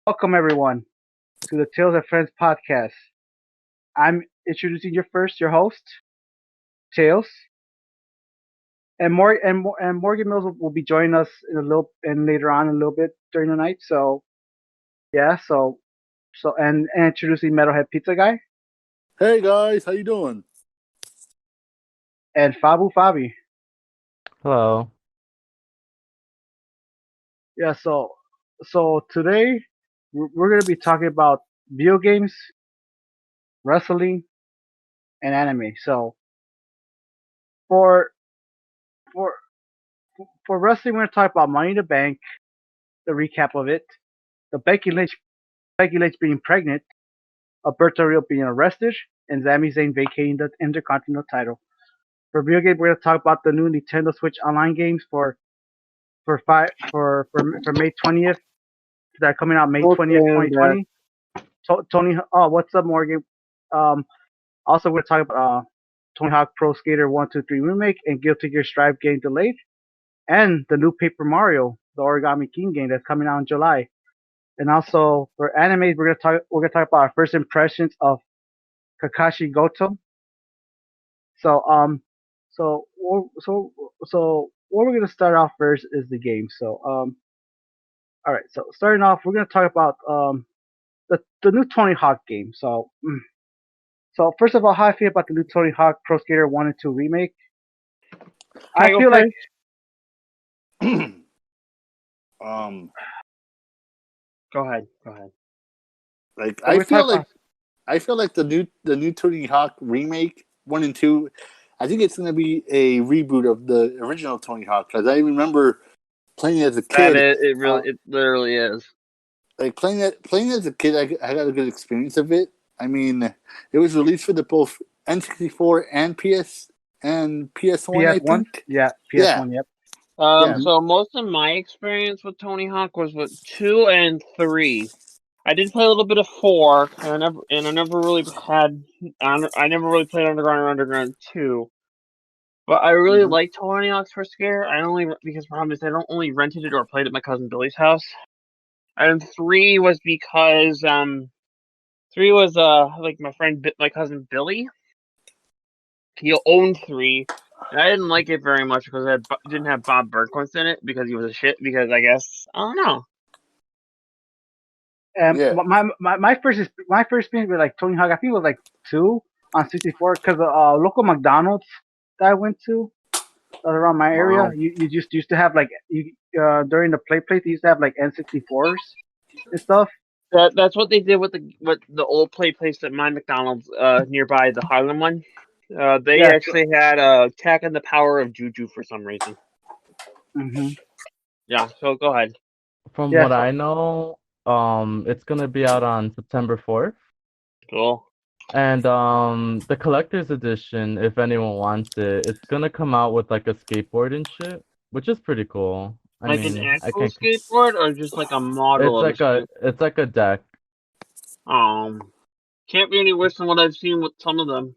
Welcome everyone to the Tales of Friends podcast. I'm introducing your host, Tails, and Morgan Mills will be joining us in a little and later on a little bit during the night. So yeah, and introducing Metalhead Pizza Guy Hey guys, how you doing? and Fabu Fabi. Hello. Yeah, so today we're gonna be talking about video games, wrestling, and anime. So for for for wrestling, we're gonna talk about Money in the Bank, the recap of it, the Becky Lynch being pregnant, Alberto Del Rio being arrested, and Sami Zayn vacating the Intercontinental title. For video game, we're gonna talk about the new Nintendo Switch Online games for May 20th that are coming out May 20th, 2020. Tony, oh, what's up, Morgan? Um, Also, we're talking about Tony Hawk Pro Skater 1, 2, 3 Remake and Guilty Gear Strive game delayed, and the new Paper Mario, the Origami King game that's coming out in July. And also for anime, we're gonna talk about our first impressions of Kakushigoto. So so so what we're gonna start off first is the game. All right. So starting off, we're gonna talk about the new Tony Hawk game. So first of all, how I feel about the new Tony Hawk Pro Skater 1 and 2 remake. Can I I go feel like first? um, Go ahead. Go ahead. like so we're talking about I feel like the new Tony Hawk remake 1 and 2. I think it's gonna be a reboot of the original Tony Hawk because I remember playing it as a That kid. is, it really, uh, it literally is. Like playing as a kid, I got a good experience of it. I mean, it was released for the both N64 and PS1, I PS1. think. Yeah, Yeah, PS1. Yep. yeah. Hmm. So most of my experience with Tony Hawk was with 2 and 3. I did play a little bit of 4, and I never really I never really played Underground or Underground 2. But I really Hmm. liked Tony Hawk's First Scare. Because the problem is I don't only rented it or played at my cousin Billy's house. And 3 was because 3 was like my cousin Billy. He owned 3, and I didn't like it very much because it didn't have Bob Bergquist in it because he was a shit. Because I guess I don't know. And Yeah. my first experience with like Tony Hawk, I think it was like 2 on 64 because the local McDonald's that I went to around my area, Wow. you just used to have like during the play place, they used to have like N64s and stuff. That's what they did with the old play place at my McDonald's nearby the Harlem one. They Yeah. actually had Tech and the Power of Juju for some reason. Hmm. Yeah. So go ahead. From Yeah. what So I know, it's gonna be out on September 4th. Cool. And the collector's edition, if anyone wants it, it's gonna come out with like a skateboard and shit, which is pretty cool. I Like an mean, I actual can't. skateboard or just like a model of a skateboard? It's like a deck. Can't be any worse than what I've seen with some of them.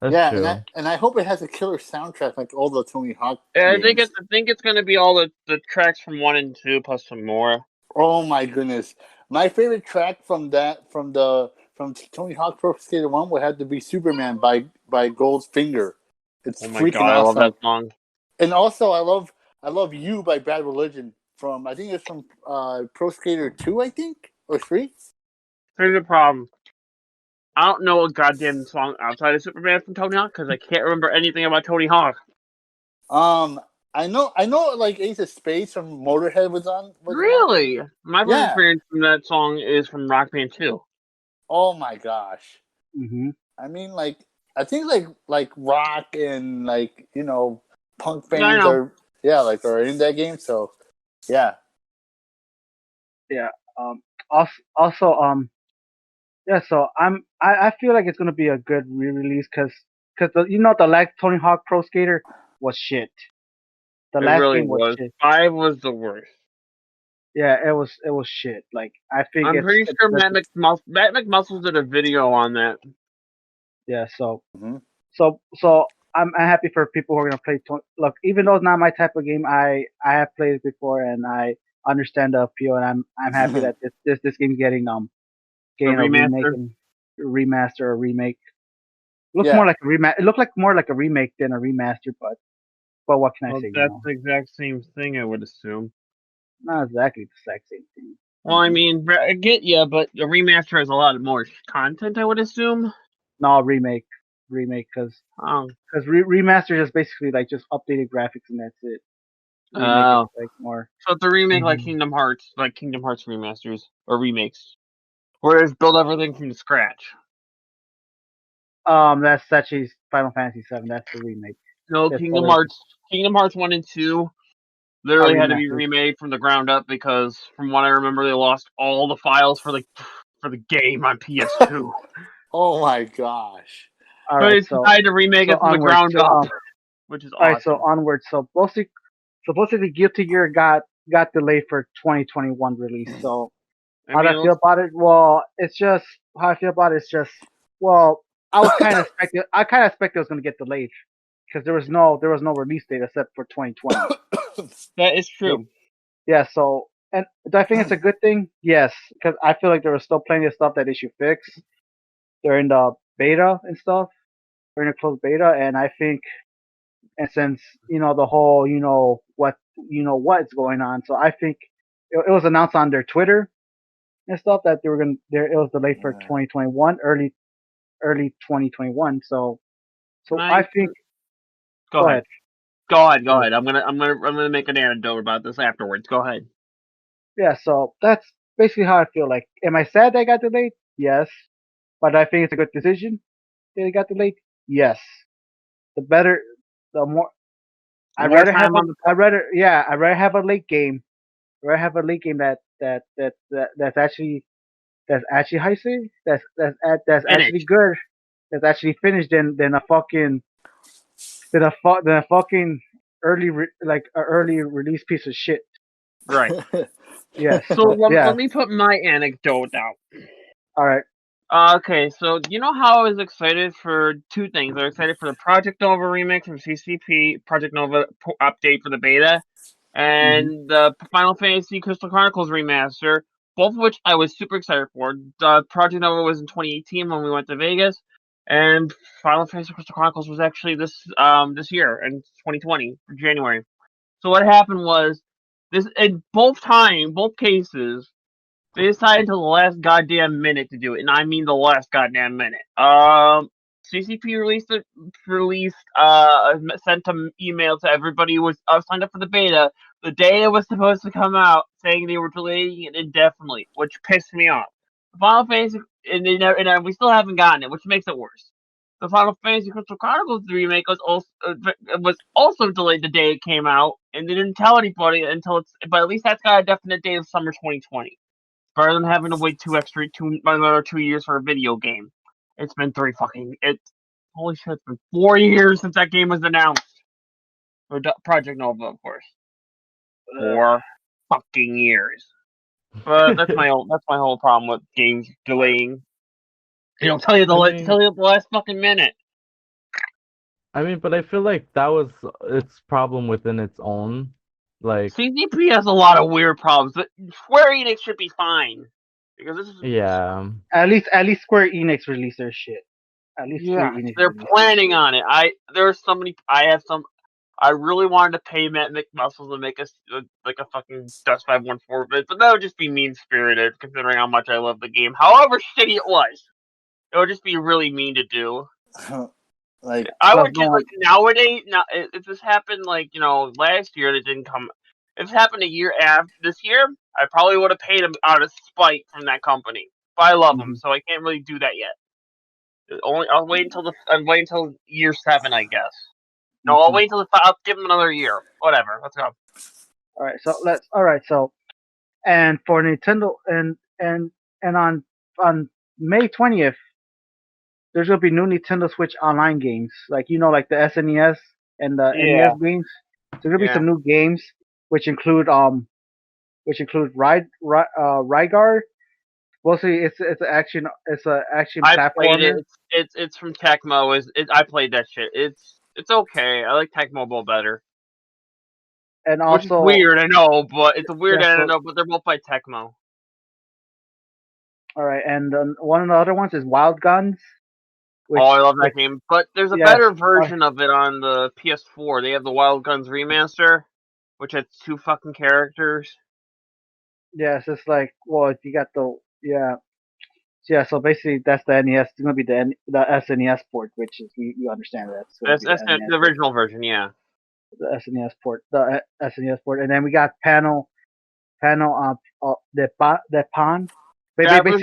That's Yeah, true. and I hope it has a killer soundtrack like all the Tony Hawk Yeah, games. I think it's gonna be all the tracks from 1 and 2 plus some more. Oh my goodness! My favorite track from Tony Hawk Pro Skater 1 would have to be Superman by Goldfinger. It's Oh my freaking god, I love awesome. that song. And also, I love You by Bad Religion from I think it's from Pro Skater 2, I think, or 3. Here's the problem. I don't know a goddamn song outside of Superman from Tony Hawk because I can't remember anything about Tony Hawk. Um, I know like Ace of Spades from Motorhead was on it. Really? My first Yeah. experience from that song is from Rock Band 2. Oh my gosh. hmm I mean, like I think like rock and like punk Yeah, I bands know. are in that game. So yeah, yeah. Also yeah. So I feel like it's gonna be a good re-release because the last Tony Hawk Pro Skater was shit. The It last really game was was. shit. 5 was the worst. Yeah, it was shit. Like I think I'm pretty sure Matt McMuscle did a video on that. yeah. hmm So I'm happy for people who are gonna play. Look, even though it's not my type of game, I have played it before and understand the appeal, and I'm happy that this game's getting a remake remaster. and remaster or remake. Looks Yeah. more like a remake. It looked like more like a remake than a remaster, but what can I Well, say? that's the exact same thing, I would assume. Not exactly the exact same thing. Well, I mean, I get you, but the remaster has a lot more content, I would assume. No, remake, because remaster is basically like just updated graphics and that's it. Remake is like more. So it's a remake like Kingdom Hearts remasters or remakes, where it's build everything from scratch. That's actually Final Fantasy VII. That's the remake. No, That's Kingdom Hearts 1 and 2 literally had to be remade from the ground up because, from what I remember, they lost all the files for the game on PS2. Oh my gosh! All right, so they had to remake it from the ground up, which is awesome. All right, so onward. So supposedly Guilty Gear got delayed for 2021 release. So how do I feel about it? Well, it's just how I feel about it. It's just I was kind of expecting. I kind of expected it was going to get delayed because there was no release date except for 2020. That is true. Yeah. So, and do I think it's a good thing? Yes, because I feel like there was still plenty of stuff that they should fix during the beta and stuff, during the closed beta, and I think, and since the whole what's going on, so I think it was announced on their Twitter and stuff that they were gonna. It was delayed for 2021, early 2021. So I think. Go ahead. Go ahead. I'm gonna make an anecdote about this afterwards. Go ahead. Yeah. So that's basically how I feel. Like, am I sad they got delayed? Yes. But I think it's a good decision that it got delayed. Yes. The more. I'd rather have a late game. I'd rather have a late game that's actually how you say that's actually good, that's actually finished than a fucking early release piece of shit. Right. Yeah. So let me put my anecdote out. All right. Okay, so you know how I was excited for two things. I was excited for the Project Nova remake from CCP, Project Nova update for the beta, and the Final Fantasy Crystal Chronicles remaster, both of which I was super excited for. Project Nova was in 2018 when we went to Vegas, and Final Fantasy Crystal Chronicles was actually this year in 2020, January. So what happened was this in both cases. They decided to the last goddamn minute to do it, and I mean the last goddamn minute. CCP sent an email to everybody who was signed up for the beta the day it was supposed to come out, saying they were delaying it indefinitely, which pissed me off. The Final Fantasy, and we still haven't gotten it, which makes it worse. The Final Fantasy Crystal Chronicles remake was also delayed the day it came out, and they didn't tell anybody but at least that's got a definite date of summer 2020. Rather than having to wait another 2 years for a video game. It's been holy shit, it's been 4 years since that game was announced. For Project Nova, of course. 4 fucking years. But that's my whole problem with games delaying. They don't tell you the last fucking minute. I mean, but I feel like that was its problem within its own. Like CCP has a lot of weird problems, but Square Enix should be fine because this is At least Square Enix released their shit. At least Square Enix. They're planning on it. I really wanted to pay Matt McMuscles to make us like a fucking Dust 514, but that would just be mean spirited considering how much I love the game. However shitty it was, it would just be really mean to do. Like I would just nowadays. Now, if this happened last year, and it didn't come. If it happened a year after this year, I probably would have paid him out of spite from that company. But I love them, so I can't really do that yet. I'll wait until year 7, I guess. No, I'll wait until I'll give him another year. Whatever. Let's go. All right. So, and for Nintendo and on May 20th. There's gonna be new Nintendo Switch Online games, like the SNES and the NES games. So there's gonna be some new games, which include Rygar. Mostly, it's an action platformer. It's from Tecmo. I played that shit. It's okay. I like Tecmo Bowl better. and Which is also weird, I know, but it's a weird, Yeah, I so- don't know, but they're both by Tecmo. all right, and one of the other ones is Wild Guns. Which, I love that game. But there's a yes, better version of it on the PS4. They have the Wild Guns remaster, which has 2 fucking characters. Yes, it's like you got the So basically, that's the NES. It's gonna be the SNES port, which is you understand that. It's gonna That's be the NES original version, yeah. the SNES port, and then we got panel the Pan. That was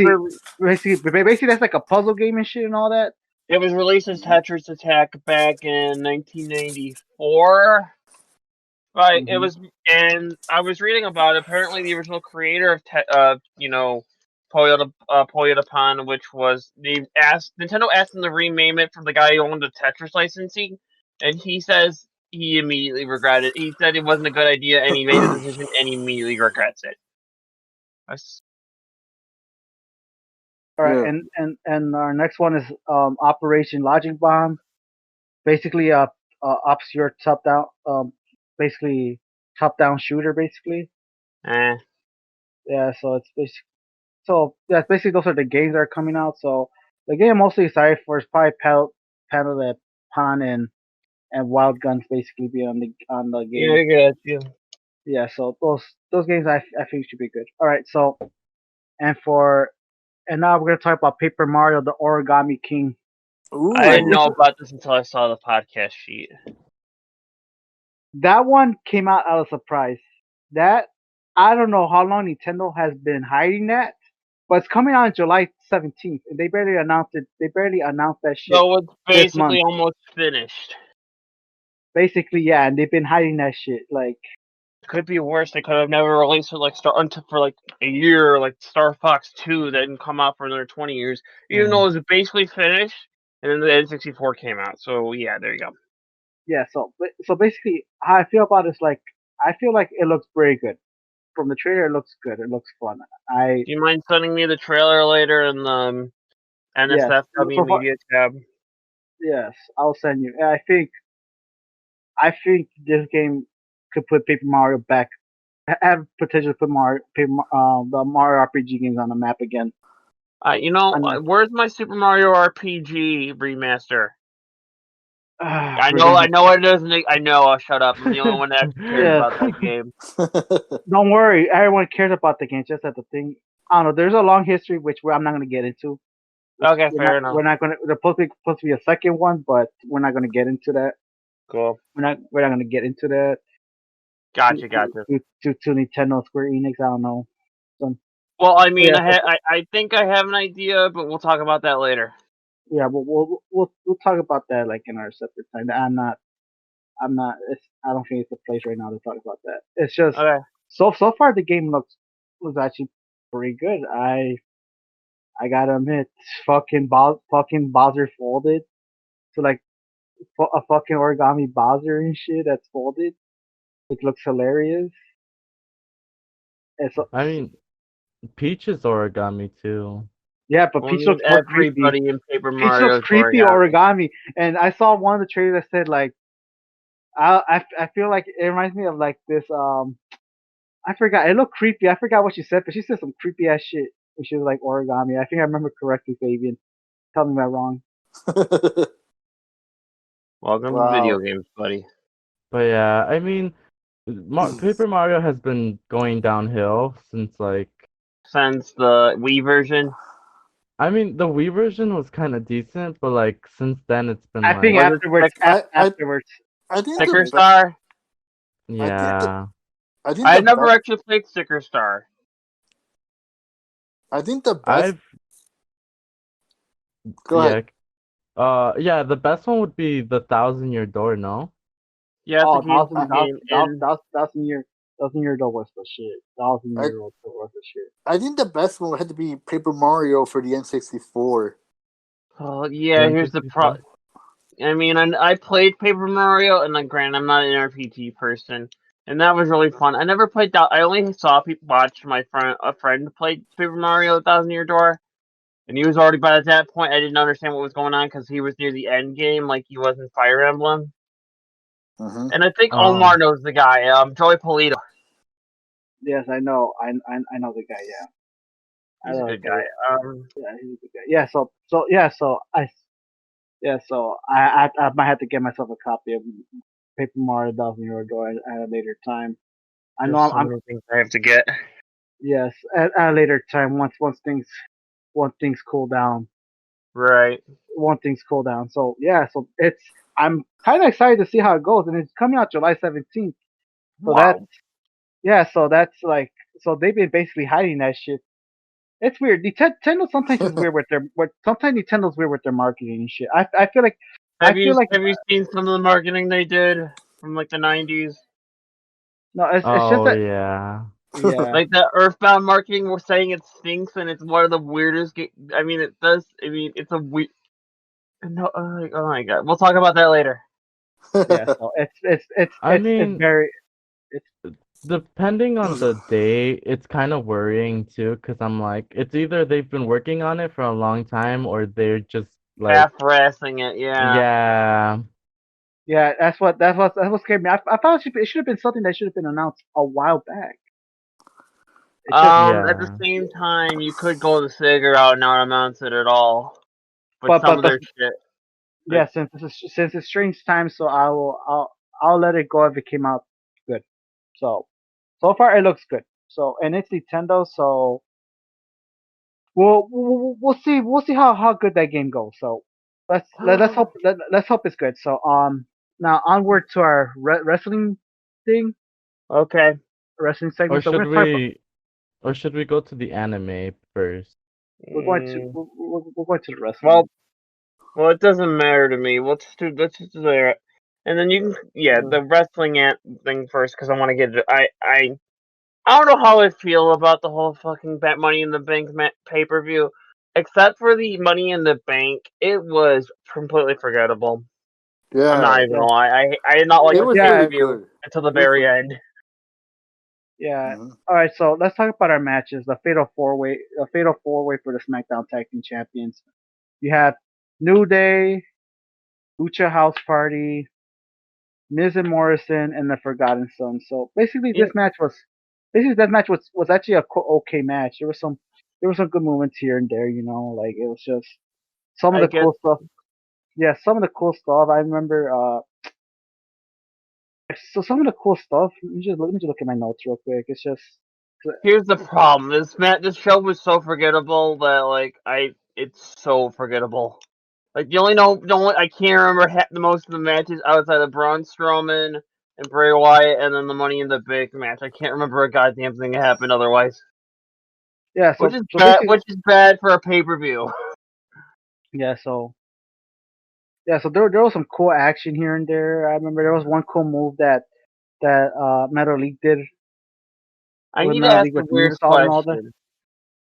Basically, that's like a puzzle game and shit and all that. It was released as Tetris Attack back in 1994. But it was, and I was reading about it. Apparently, the original creator of Toyota Pan, which was Nintendo asked him to rename it from the guy who owned the Tetris licensing, and he says he immediately regretted it. He said it wasn't a good idea, and he made the decision, and he immediately regrets it. All right, and our next one is Operation Logic Bomb. Basically, obscure top down, basically top down shooter, basically. Yeah, so it's basically those are the games that are coming out. So the game I'm mostly excited for is probably Panel the Pan and Wild Guns basically be on the game. Yeah. Yeah, so those games I think should be good. All right, so and now we're gonna talk about Paper Mario: The Origami King. Ooh. I didn't know about this until I saw the podcast sheet. That one came out of surprise. That I don't know how long Nintendo has been hiding that, but it's coming out on July 17th, and they barely announced it. They barely announced that shit. So it's this month. basically almost finished. Basically, yeah, and they've been hiding that shit. Like, could be worse. They could have never released it for like a year, like Star Fox 2 that didn't come out for another 20 years, even though it was basically finished, and then the N64 came out. So yeah, there you go. Yeah, so basically, how I feel about it is like I feel like it looks very good. From the trailer, it looks good. It looks fun. Do you mind sending me the trailer later in the NSFW media tab? Yes, I'll send you. I think this game could put Paper Mario back, have potential to put the Mario RPG games on the map again. Where's my Super Mario RPG remaster? I Really? know it isn't. I know. I'll shut up. I'm the only one that actually cares about that game. Don't worry, everyone cares about the game. Just that the thing, I don't know. There's a long history which I'm not going to get into. Okay, fair enough. We're not going to. There's supposed to be a second one, but we're not going to get into that. Cool. We're not going to get into that. Gotcha. To Nintendo, Square Enix. I don't know. Well, I mean, I think I have an idea, but we'll talk about that later. Yeah, we'll talk about that like in our separate time. I don't think it's the place right now to talk about that. It's just so far the game looks actually pretty good. I gotta admit, fucking Bowser folded to like a fucking origami Bowser and shit that's folded. It looks hilarious. I mean, Peach is origami too. Yeah, but Peach looks more creepy. In Paper Peach Mario looks creepy origami. And I saw one of the trailers that said like, I feel like it reminds me of like this I forgot. It looked creepy. I forgot what she said, but she said some creepy ass shit when she was like origami. I think I remember correctly, Fabian. Tell me if I'm wrong. Welcome to video games, buddy. But yeah, I mean, Paper Mario has been going downhill since the Wii version. I mean, the Wii version was kind of decent, but like since then it's been. I think afterwards. I think Sticker Star. Yeah. I never actually played Sticker Star. I think the best. Go ahead. Yeah, the best one would be the 1,000-Year Door, no? Yeah, Thousand Year Door was the shit. 1,000-Year Door was the shit. I think the best one had to be Paper Mario for the N64. Oh yeah, here's the problem. I mean, I played Paper Mario, and like, granted, I'm not an RPG person, and that was really fun. I never played that. I only saw people watch a friend play Paper Mario 1,000-Year Door, and he was already by that point. I didn't understand what was going on because he was near the end game, like he was in Fire Emblem. And I think Omar knows the guy. Joey Polito. Yes, I know. I know the guy. Yeah, He's a good guy. Yeah, he's a good guy. Yeah, so I might have to get myself a copy of Paper Mario Thousand Year Door at a later time. I know There's so many things I have to get. Yes, at a later time once things cool down. Right. Once things cool down. So yeah, so I'm kind of excited to see how it goes, and it's coming out July 17th. So that's like so they've been basically hiding that shit. It's weird. Nintendo sometimes is weird with sometimes Nintendo's weird with their marketing and shit. I feel like have you seen some of the marketing they did from like the 90s? No, it's just that yeah. Like the Earthbound marketing, we're saying it stinks and it's one of the weirdest. I mean, it does. I mean, it's a weird. No, oh my god, we'll talk about that later. Yeah, so it's very. Depending on the day, it's kind of worrying too, because I'm like, it's either they've been working on it for a long time or they're just like half-assing it. Yeah, that's what scared me. I thought it should have been something that should have been announced a while back. At the same time, you could go the Sega route and not announce it at all. But some of their shit. Yeah, since it's strange times, so I'll let it go if it came out good. So far it looks good. So and it's Nintendo, so we'll see how good that game goes. So let's hope it's good. So now onward to our wrestling thing. Okay. Wrestling segment. Or should we go to the anime first? We're going to the wrestling. Well, it doesn't matter to me. Let's just do that. And then you can, the wrestling thing first, because I want to get it. I don't know how I feel about the whole fucking Money in the Bank pay-per-view. Except for the Money in the Bank, it was completely forgettable. Yeah. I'm not even gonna lie. I did not like the pay-per-view until the very end. Yeah. All right. So let's talk about our matches. The fatal four way for the SmackDown Tag Team Champions. You have New Day, Lucha House Party, Miz and Morrison, and the Forgotten Sons. So basically, that match was actually a okay match. There was some good movements here and there. You know, like it was just some of the cool stuff. Yeah, some of the cool stuff. I remember. So some of the cool stuff. Let me just look at my notes real quick. It's just. Here's the problem. This show was so forgettable that it's so forgettable. Like I can't remember most of the matches outside of Braun Strowman and Bray Wyatt, and then the Money in the Bank match. I can't remember a goddamn thing that happened otherwise. Yeah, which is bad for a pay-per-view. Yeah, so there was some cool action here and there. I remember there was one cool move that Metal League did. I need to ask the weird question.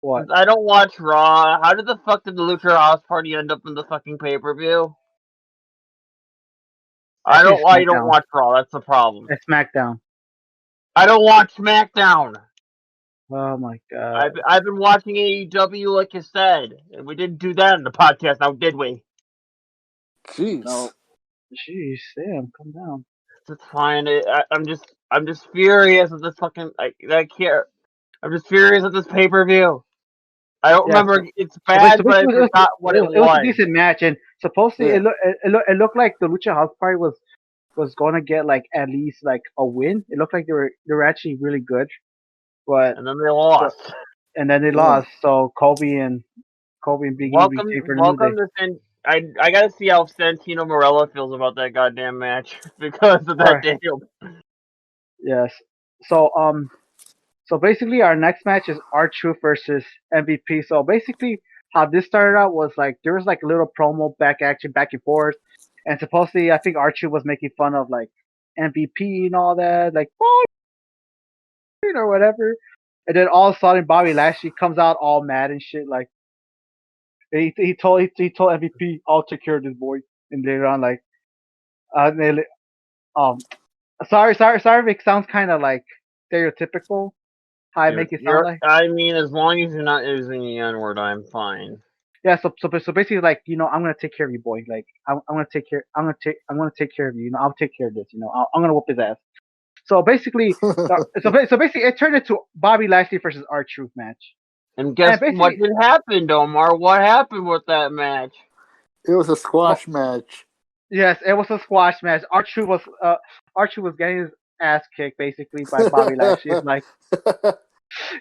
What? I don't watch Raw. How did the fuck did the Lucha House Party end up in the fucking pay-per-view? I don't watch Raw. That's the problem. It's SmackDown. I don't watch SmackDown. Oh my god! I've been watching AEW, like you said, and we didn't do that in the podcast. Now, did we? Jeez. No. Jeez, damn, come down. It's fine. I'm just furious at this fucking. I can't. I'm just furious at this pay-per-view. I don't remember. It's bad, but I forgot what it was. It was a decent match, and supposedly it looked like the Lucha House Party was going to get like at least like a win. It looked like they were actually really good, but and then they lost. Lost. So Kobe and Big E became for welcome to I gotta see how Santino Marella feels about that goddamn match because of that deal. Yes. So basically, our next match is R-Truth versus MVP. So basically, how this started out was like there was like a little promo back and forth, and supposedly I think R-Truth was making fun of like MVP and all that, like or whatever. And then all of a sudden, Bobby Lashley comes out all mad and shit. Like he told MVP, "I'll take care of this boy." And later on, like, sorry if it sounds kind of like stereotypical. How I make it sound like? I mean, as long as you're not using the N-word, I'm fine. Yeah, so basically, like, I'm gonna take care of you, boy. Like, I'm gonna take care. I'm gonna take care of you. I'll take care of this. I'm gonna whoop his ass. So basically, so basically, it turned into Bobby Lashley versus R-Truth match. And guess And what basically, did happen, Omar? What happened with that match? It was a squash match. yes, it was a squash match. R-Truth was getting his ass kicked basically by Bobby Lashley. It's like,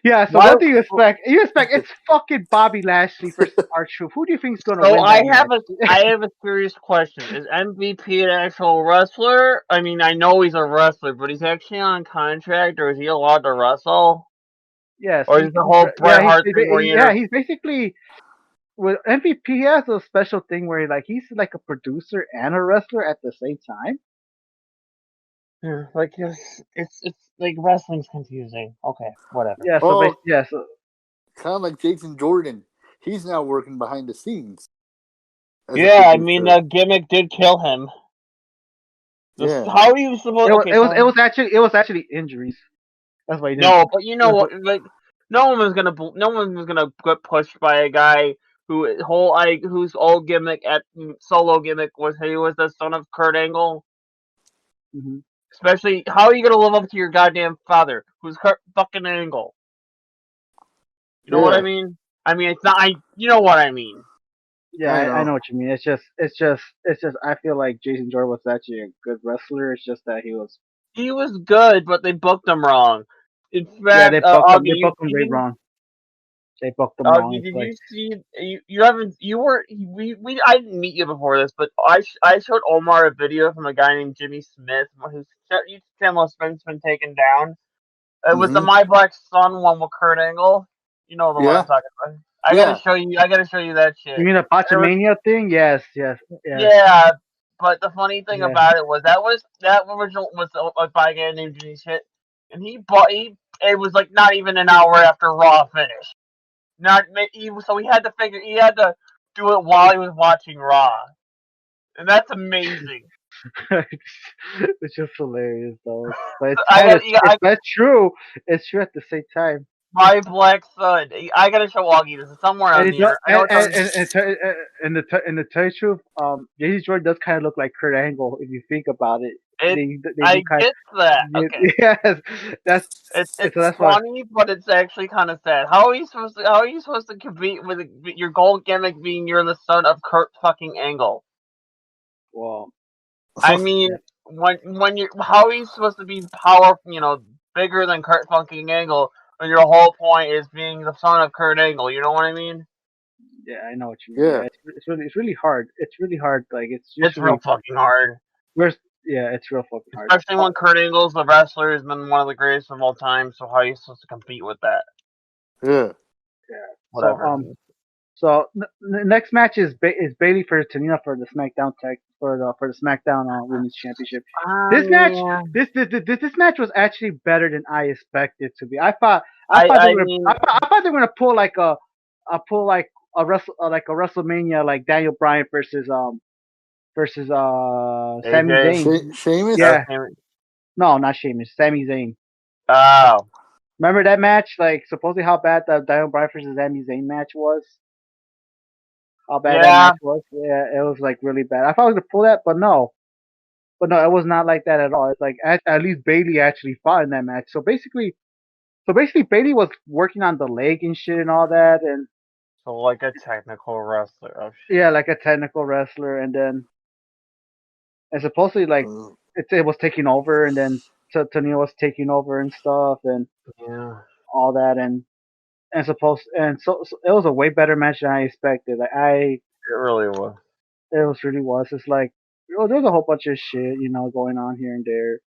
yeah. So Why? what do you expect? You expect it's fucking Bobby Lashley versus R-Truth. Who do you think is gonna So win that match? I have a serious question. Is MVP an actual wrestler? I mean, I know he's a wrestler, but he's actually on contract, or is he allowed to wrestle? Yes, Or is it the whole Bret Hart thing where he's basically with MVP. He has a special thing where he's like a producer and a wrestler at the same time. Yeah, like it's like wrestling's confusing. Okay, whatever. Yeah, so Oh, so kind of like Jason Jordan. He's now working behind the scenes. as a Yeah, I mean producer. the gimmick did kill him. Yeah. How are you supposed? Okay, so it was actually injuries. That's why he didn't. no, but you know what? Like no one was gonna get pushed by a guy whose old gimmick at solo gimmick was he was the son of Kurt Angle. Mm-hmm. Especially, how are you gonna live up to your goddamn father, who's Kurt fucking Angle? You know what I mean? I mean, it's not. You know what I mean? Yeah, I know what you mean. It's just. I feel like Jason Jordan was actually a good wrestler. It's just that He was good, but they booked him wrong. In Yeah, fact, they booked him way wrong. They booked him wrong. Did you see? You haven't. You were. I didn't meet you before this, but I showed Omar a video from a guy named Jimmy Smith, whose YouTube channel has been taken down. It was the My Black Sun one with Kurt Angle. You know the one I'm talking about. I gotta show you that shit. You mean the Botchamania thing? Yes. Yeah, but the funny thing about it was that original was by a guy named Jimmy Smith, and it was like not even an hour after Raw finished. So he had to do it while he was watching Raw, and that's amazing. It's just hilarious though. But that's true. It's true at the same time. My Black Sun. I gotta show Augie. This is somewhere on here. And the tell you the truth, Jason Jordan does kind of look like Kurt Angle if you think about it. I get that. Okay. Yes, it's funny, but it's actually kind of sad. How are you supposed to compete with your gold gimmick being you're the son of Kurt fucking Angle? Well, I mean, when you how are you supposed to be powerful? Bigger than Kurt fucking Angle when your whole point is being the son of Kurt Angle? You know what I mean? Yeah, I know what you mean. Yeah, it's really hard. It's really hard. Like it's real fucking hard. It's real fucking hard. Especially when Kurt Angle's the wrestler has been one of the greatest of all time. So how are you supposed to compete with that? Yeah. Whatever. So next match is Bayley for Tamina for the SmackDown for the SmackDown Women's Championship. This match was actually better than I expected to be. I thought they were gonna pull like a WrestleMania like Daniel Bryan versus Sami Zayn. Sheamus? Yeah. No, not Sheamus. Sami Zayn. Oh. Remember that match? Like supposedly how bad the Daniel Bryan versus Sami Zayn match was. How bad that match was. Yeah, it was like really bad. I thought I was gonna pull that, but no, it was not like that at all. It's like at least Bayley actually fought in that match. So basically, Bayley was working on the leg and shit and all that, and so like a technical wrestler. Oh, shit. Yeah, like a technical wrestler, and supposedly like it was taking over, and then Tania was taking over and stuff, and all that, and so it was a way better match than I expected. It really was. It's like there's a whole bunch of shit going on here and there.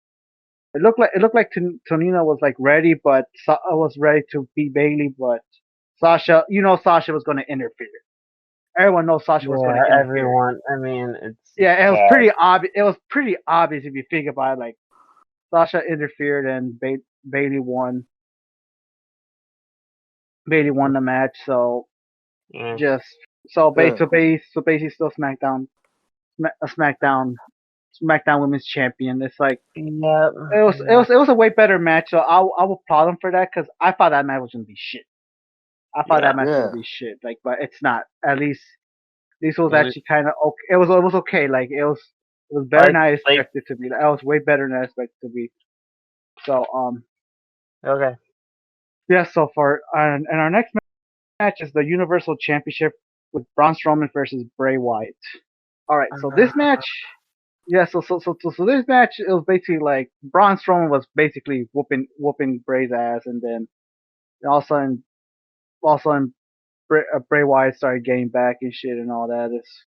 It looked like Tonina was like ready, but was ready to beat Bayley, but Sasha was going to interfere. Everyone knows Sasha was going to interfere. Everyone. I mean, it's it was pretty obvious. It was pretty obvious if you think about it. Like Sasha interfered and Bayley won. Bayley won the match, so basically still SmackDown Women's Champion. It's like it was a way better match. So I will applaud him for that because I thought that match was gonna be shit. I thought Yeah. that match was gonna be shit. Like, but it's not. At least this was actually kind of okay. It was okay. Like it was better than I expected to be. It was way better than I expected to be. So Okay. yeah. So for and our next match is the Universal Championship with Braun Strowman versus Bray Wyatt. All right. So this match. Yeah, so this match, it was basically like Braun Strowman was basically whooping Bray's ass, and then all of a sudden Bray Wyatt started getting back and shit and all that. It's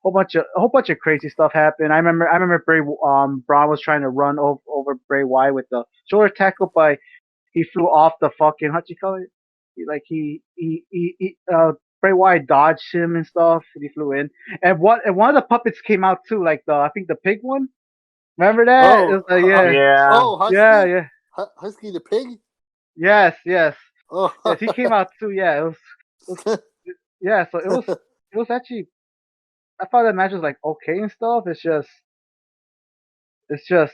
a whole bunch of crazy stuff happened. I remember Braun was trying to run over Bray Wyatt with the shoulder tackle, but he flew off the fucking, what you call it? Bray Wyatt dodged him and stuff, and he flew in. And one of the puppets came out too, like I think the pig one. Remember that? It was like, Husky? yeah. Husky the pig? Yes. Oh. Yes, he came out too. Yeah, it was yeah. So it was actually. I thought that match was like okay and stuff. It's just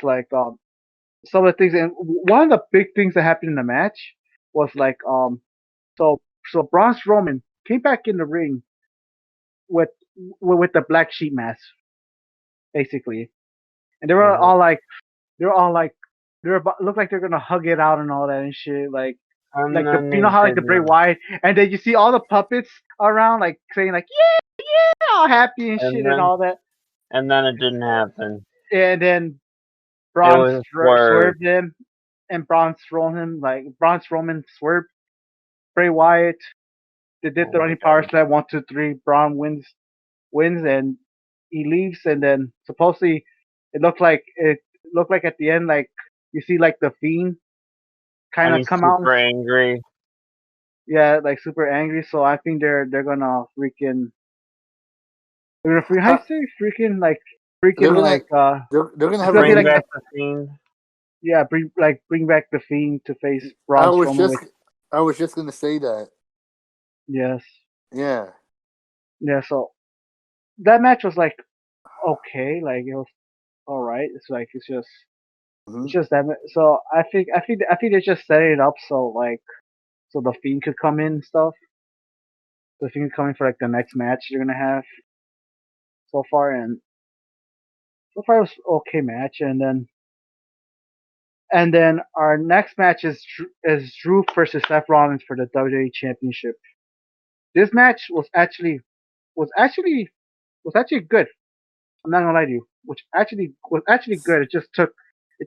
like some of the things, and one of the big things that happened in the match was like so Braun Strowman came back in the ring with the black sheep mask, basically, and they were all like look like they're gonna hug it out and all that and shit, like you know how like the Bray Wyatt, and then you see all the puppets around like saying like yeah, all happy and shit and all that, and then it didn't happen, and then Braun swerved him, and Braun Strowman swerved Bray Wyatt. They did the running power slam 1, 2, 3. Braun wins, and he leaves, and then supposedly it looked like at the end, like you see like the Fiend kind of come out. Super angry. Yeah, like super angry. So I think they're gonna freaking. They're gonna how you say freaking like freaking they're gonna have bring back the Fiend. Yeah, bring back the Fiend to face Braun Strowman. I was just gonna say that. Yes. Yeah. Yeah. So that match was like okay, like it was all right. It's like it's just that. So I think they're just setting it up so the Fiend could come in and stuff. The Fiend could come in for like the next match they're gonna have. So far it was okay match, and then our next match is Drew versus Seth Rollins for the WWE Championship. This match was actually good. I'm not gonna lie to you. Which was actually good. It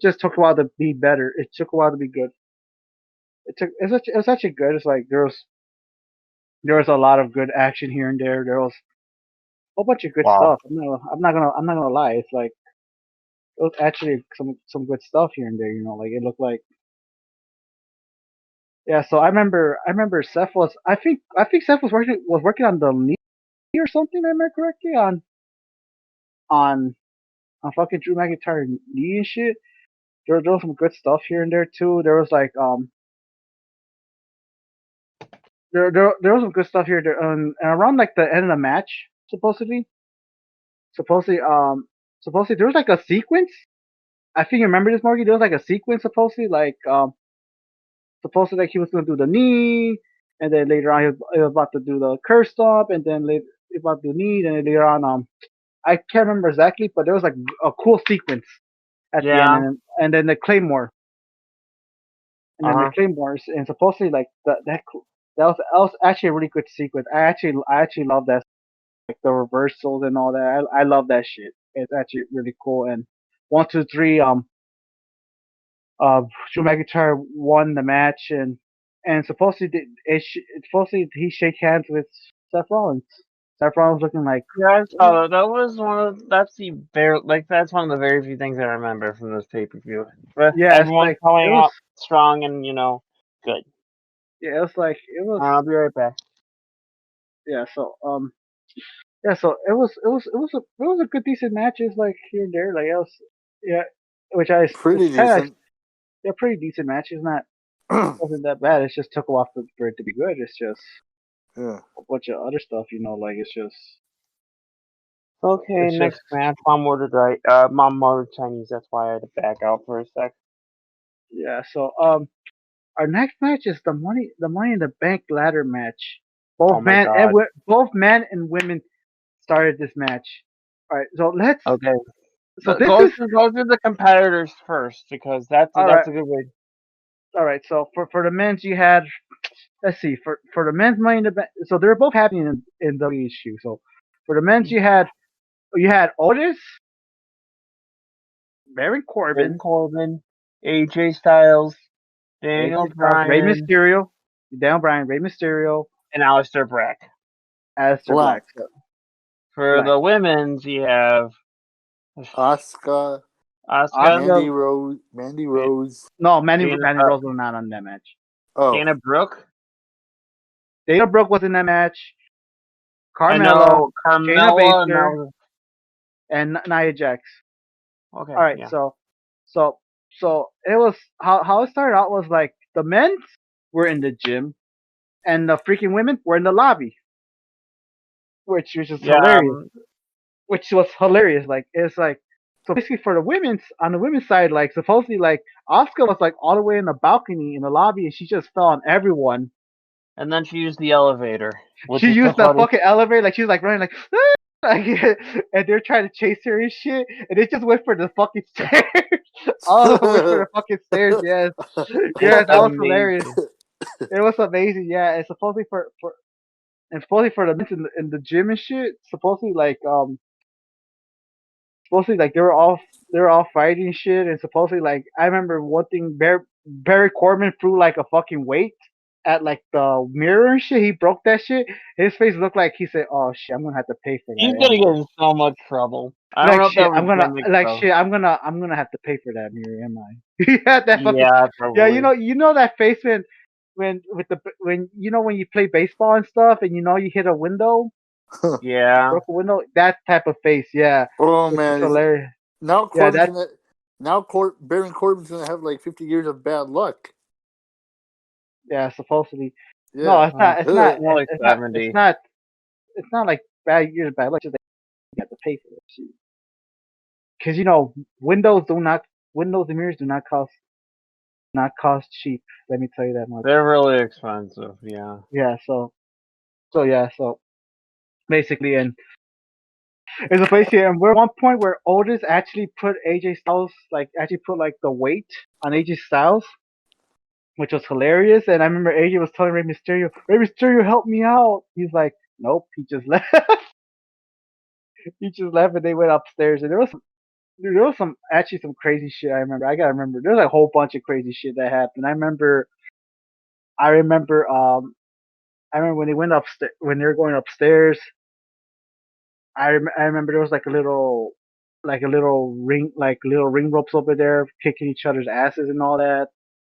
just took a while to be better. It took a while to be good. It was actually good. It's like there was a lot of good action here and there. There was a whole bunch of good stuff. I'm not gonna lie. It's like it was actually some good stuff here and there. You know, like it looked like. Yeah, so I remember Seth was I think Seth was working on the knee or something. Am I correctly on fucking Drew McIntyre knee and shit. There was some good stuff here and there too. There was like there was some good stuff here there, and around like the end of the match supposedly there was like a sequence. I think you remember this, Morgan. There was like a sequence supposedly like he was gonna do the knee, and then later on he was about to do the curse stop, and then later he was about to do the knee, and then later on I can't remember exactly, but there was like a cool sequence at the end, and then the Claymore. And then the Claymores, and supposedly like that was actually a really good sequence. I actually love that, like the reversals and all that. I love that shit. It's actually really cool. And 1, 2, 3, Drew McIntyre won the match, and supposedly he shake hands with Seth Rollins. Seth Rollins looking like that was that's one of the very few things I remember from this pay-per-view. But everyone coming out strong and good. Yeah, it was. I'll be right back. Yeah, so so it was a good decent matches like here and there, like else, which I pretty decent. Yeah, pretty decent matches. Wasn't that bad. It just took a while for it to be good. It's just a bunch of other stuff, like it's just. Okay, next match. Mom ordered Chinese. That's why I had to back out for a sec. Yeah. So our next match is the Money in the Bank ladder match. Both Oh my god. both men and women started this match. All right, so let's. Okay. So this go is through the competitors first because that's all right. a good way. All right, so for the men's you had, let's see, for the men's Money in the Bank. So they're both happening in WSU. So for the men's you had Otis, Baron Ben Corbin, Corbin, AJ Styles, Daniel AJ Styles, Rey Bryan, Mysterio, Daniel Bryan, Rey Mysterio, and Aleister Black. Aleister Black. Black. So, For the women's, you have Asuka, Asuka, Mandy Rose. No, Mandy Dana, Rose was not on that match. Oh, Dana Brooke, Dana Brooke was in that match. I Carmella, know Shayna Carmella, Baszler, and Nia Jax. okay, All right, yeah. so it was how it started out was like the men were in the gym, and the freaking women were in the lobby, which was just hilarious. Which was hilarious. Like it's like so basically for the women's on the women's side, like supposedly like Asuka was like all the way in the balcony in the lobby, and she just fell on everyone. And then she used the elevator. She used the fucking elevator, like she was like running like, like, and they're trying to chase her and shit, and they just went for the fucking stairs. All of them went for the fucking stairs. Yes, yes, that was hilarious. It was amazing. Yeah, and supposedly for the men in the gym and shit, supposedly like they were all fighting shit, and supposedly like I remember one thing, Barry Corbin threw like a fucking weight at like the mirror and shit. He broke that shit. His face looked like he said, "Oh shit, I'm gonna have to pay for that." He's gonna get in so much trouble. I don't Like know if shit, that was I'm gonna gimmick, like though. shit. I'm gonna have to pay for that mirror, am I? He had that fucking Yeah, probably. yeah. You know that face when when you play baseball and stuff, and you hit a window, Yeah. broke a window. That type of face, yeah. oh Which is man! hilarious. Now Yeah, Baron Corbin's gonna have like 50 years of bad luck. yeah. Supposedly, no, Yeah. it's not. It's not. More like It's not. 70. It's not like bad years, bad luck. Just that you have to pay for it. Because windows and mirrors do not cost cheap. Let me tell you that much. They're really expensive, yeah. Yeah. So basically, and there's a place here, and we're at one point where Otis actually put AJ Styles like the weight on AJ Styles, which was hilarious. And I remember AJ was telling Rey Mysterio, help me out. He's like, nope. He just left. He just left, and they went upstairs, and there was actually some crazy shit. I gotta remember. There's a whole bunch of crazy shit that happened. I remember when they went upstairs, when they were going upstairs. I remember there was like a little ring ropes over there kicking each other's asses and all that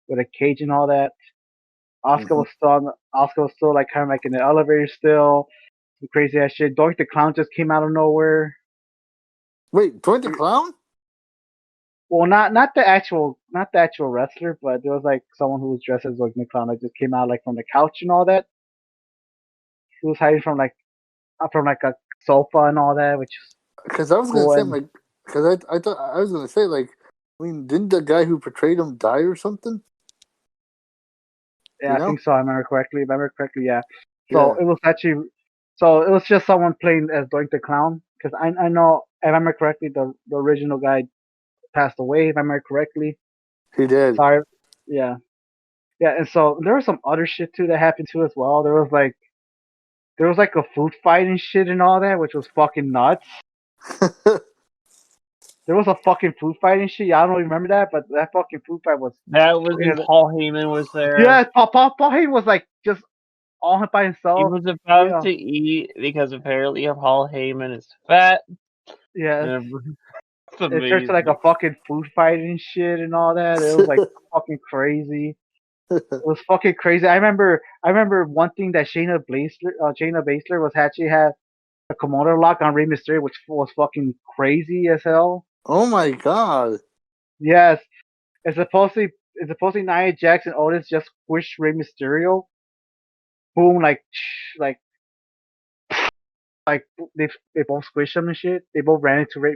with a cage and all that. Oscar was still like kind of like in the elevator still. Some crazy ass shit. Doink the Clown just came out of nowhere. Wait, Doink the Clown? Well, not the actual wrestler, but there was like someone who was dressed as Doink the Clown that just came out like from the couch and all that. He was hiding from like a sofa and all that, which is Because I was cool. gonna say because I thought I was gonna say like, I mean, didn't the guy who portrayed him die or something? Yeah, I think so. I remember correctly. Yeah. Yeah. It was just someone playing as Doink the Clown. Because I know, if I remember correctly, the original guy passed away. If I remember correctly. He did. Sorry. Yeah. Yeah, and so there was some other shit too that happened too as well. There was like a food fight and shit and all that, which was fucking nuts. There was a fucking food fight and shit. Yeah, I don't remember that, but that fucking food fight was. That was when Paul Heyman was there. Yeah, Paul Heyman was like just all by himself. He was about to eat because apparently Paul Heyman is fat. Yeah. It's It turned to like a fucking food fight and shit and all that. It was like fucking crazy. It was fucking crazy. I remember one thing that Shayna Baszler was actually had a Komodo lock on Rey Mysterio, which was fucking crazy as hell. Oh my god. Yes. It's supposedly Nia Jax and Otis just squished Rey Mysterio. Boom, like they both squished him and shit. They both ran into Rey